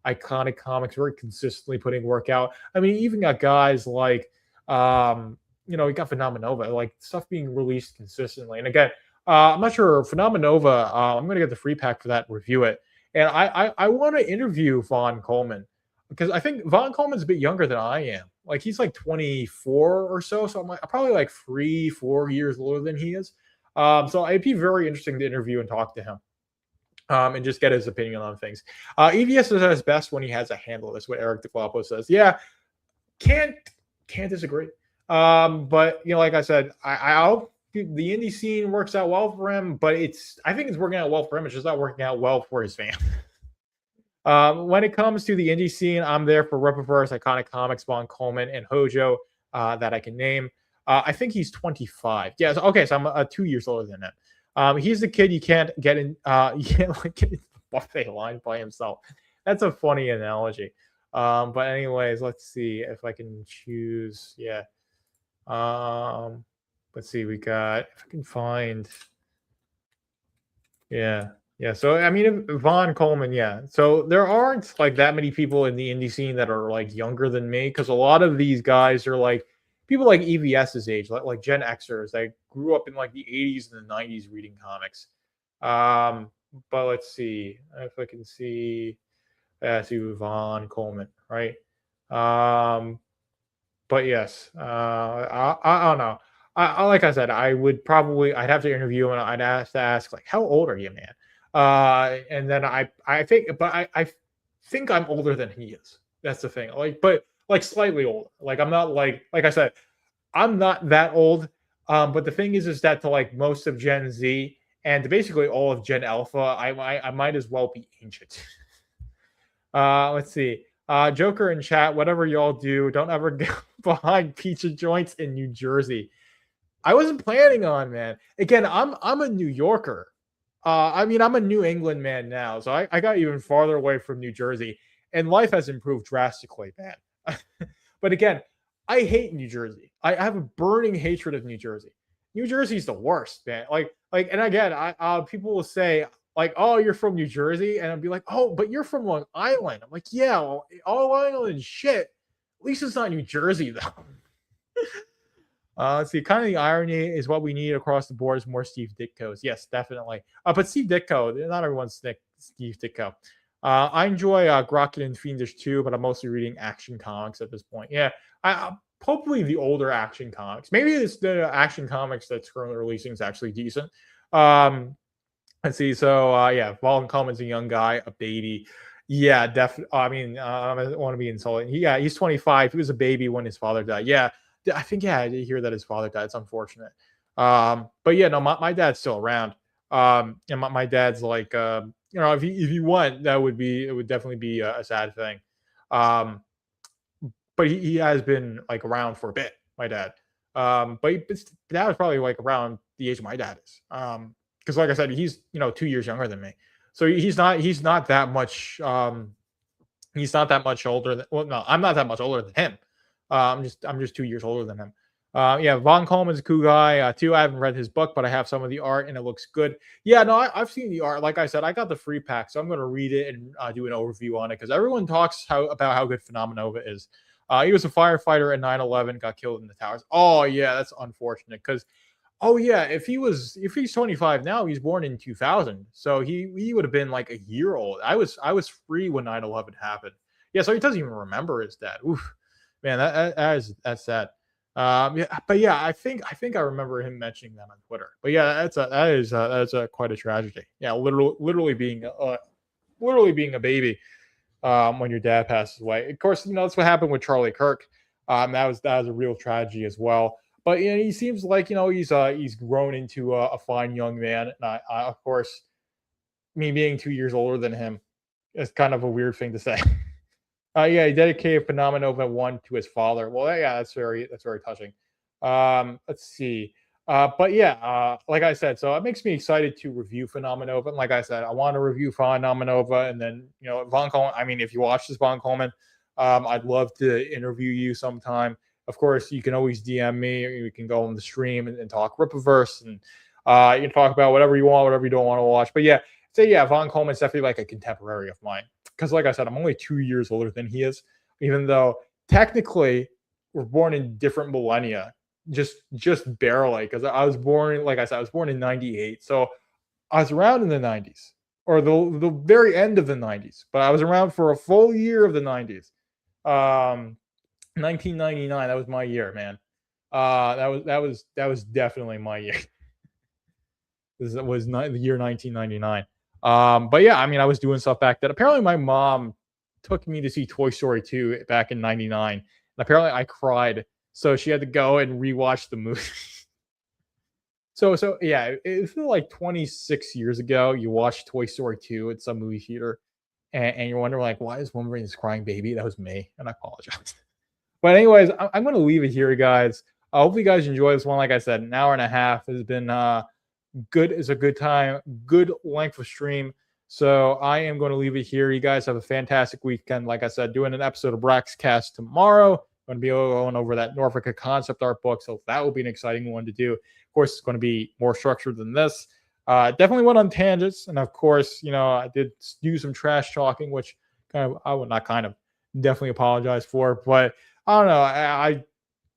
iconic comics very consistently putting work out. I mean, you even got guys like, you got Phenomenova, stuff being released consistently. And again, I'm not sure, Phenomenova, I'm going to get the free pack for that, review it. And I want to interview Vaughn Coleman, because I think Vaughn Coleman's a bit younger than I am. He's 24 or so. So I'm probably 3-4 years older than he is. So it'd be very interesting to interview and talk to him. And just get his opinion on things. EVS is at his best when he has a handle. That's what Eric DeFloppo says. Yeah, can't disagree. But like I said, I hope the indie scene works out well for him. But I think it's working out well for him. It's just not working out well for his fans. When it comes to the indie scene, I'm there for Rippaverse, Iconic Comics, Vaughn Coleman, and Hojo that I can name. I think he's 25. Yeah, okay, so I'm 2 years older than him. He's the kid you can't get in. You can't get into the buffet line by himself. That's a funny analogy. But anyways, let's see if I can choose. Yeah. Let's see. We got, if I can find. Yeah. So I mean, Vaughn Coleman. Yeah. So there aren't that many people in the indie scene that are younger than me, because a lot of these guys are people like EVS's age, like Gen Xers. They grew up in the 80s and the 90s reading comics. But let's see if I can see. See Vaughn Coleman, right? But yes, I don't know. Like I said, I'd have to interview him, and I'd have to ask how old are you, man? And then I think I'm older than he is. That's the thing. But slightly older. I'm not like I said, I'm not that old, but the thing is that to like most of Gen Z and to basically all of Gen Alpha, I might as well be ancient. Let's see. Joker in chat, whatever y'all do, don't ever go behind pizza joints in New Jersey. I wasn't planning on, man. Again, I'm a New Yorker. I mean, I'm a New England man now, so I got even farther away from New Jersey, and life has improved drastically, man. But again, I hate New Jersey. I have a burning hatred of New Jersey. New Jersey's the worst, man. And again, people will say like, "Oh, you're from New Jersey," and I'd be like, "Oh, but you're from Long Island." I'm like, "Yeah, well, Long Island shit. At least it's not New Jersey, though." Let's see. Kind of the irony is what we need across the board is more Steve Ditko's. Yes, definitely. But Steve Ditko, not everyone's Steve Ditko. I enjoy Grokken and Fiendish too, but I'm mostly reading Action Comics at this point. Yeah, hopefully the older Action Comics. Maybe it's the Action Comics that's currently releasing is actually decent. Let's see. So yeah, Vaughn Coleman's a young guy, a baby. Yeah, definitely. I mean, I don't want to be insulting. He's 25. He was a baby when his father died. Yeah, I think I did hear that his father died. It's unfortunate. But yeah, no, my dad's still around. And my dad's like, if you want, it would definitely be a sad thing. But he has been like around for a bit. My dad. But his dad was probably like around the age my dad is. Because like I said, he's 2 years younger than me, so he's not that much. He's not that much older than. Well, no, I'm not that much older than him. I'm just 2 years older than him. Yeah, Von Coleman's a cool guy too. I haven't read his book, but I have some of the art and it looks good. Yeah, no, I've seen the art. Like I said, I got the free pack, so I'm going to read it and do an overview on it because everyone talks about how good Phenomenova is. He was a firefighter at 9/11, got killed in the towers. Oh yeah, that's unfortunate because. Oh yeah, if he's 25 now, he's born in 2000, so he would have been like a year old. I was free when 9/11 happened. Yeah, so he doesn't even remember his dad. Oof, man, that's sad. Yeah, but yeah, I think I remember him mentioning that on Twitter. But yeah, that is quite a tragedy. Yeah, literally being a baby when your dad passes away. Of course, that's what happened with Charlie Kirk. That was a real tragedy as well. But he seems like he's grown into a fine young man. And I of course, me being 2 years older than him is kind of a weird thing to say. Yeah, he dedicated Phenomenova 1 to his father. Well, yeah, that's very touching. Let's see. But yeah, like I said, so it makes me excited to review Phenomenova. And like I said, I want to review Phenomenova, and then Von Coleman. I mean, if you watch this Von Coleman, I'd love to interview you sometime. Of course, you can always DM me, or you can go on the stream and talk Rippafest, and you can talk about whatever you want, whatever you don't want to watch. But yeah, Von Coleman's definitely like a contemporary of mine. Because like I said, I'm only 2 years older than he is, even though technically we're born in different millennia, just barely. Because I was born, like I said, I was born in 98. So I was around in the 90s, or the very end of the 90s, but I was around for a full year of the 90s. 1999, that was my year, man. That was definitely my year. This was not the year 1999. But yeah, I mean, I was doing stuff back then. Apparently, my mom took me to see Toy Story 2 back in '99, and apparently I cried, so she had to go and rewatch the movie. So yeah, it feels like 26 years ago you watched Toy Story 2 at some movie theater, and you're wondering like, why is Wolverine this crying baby? That was me, and I apologize. But anyways, I'm going to leave it here, guys. Hopefully, you guys enjoy this one. Like I said, an hour and a half has been good. Is a good time, good length of stream. So I am going to leave it here. You guys have a fantastic weekend. Like I said, doing an episode of Braxcast tomorrow. I'm going to be going over that Norfolk concept art book, so that will be an exciting one to do. Of course, it's going to be more structured than this. Definitely went on tangents, and of course, I did do some trash talking, which I would not definitely apologize for. But I don't know. I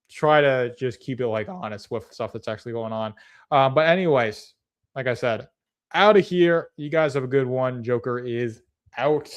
try to just keep it like honest with stuff that's actually going on. But anyways, like I said, out of here. You guys have a good one. Joker is out.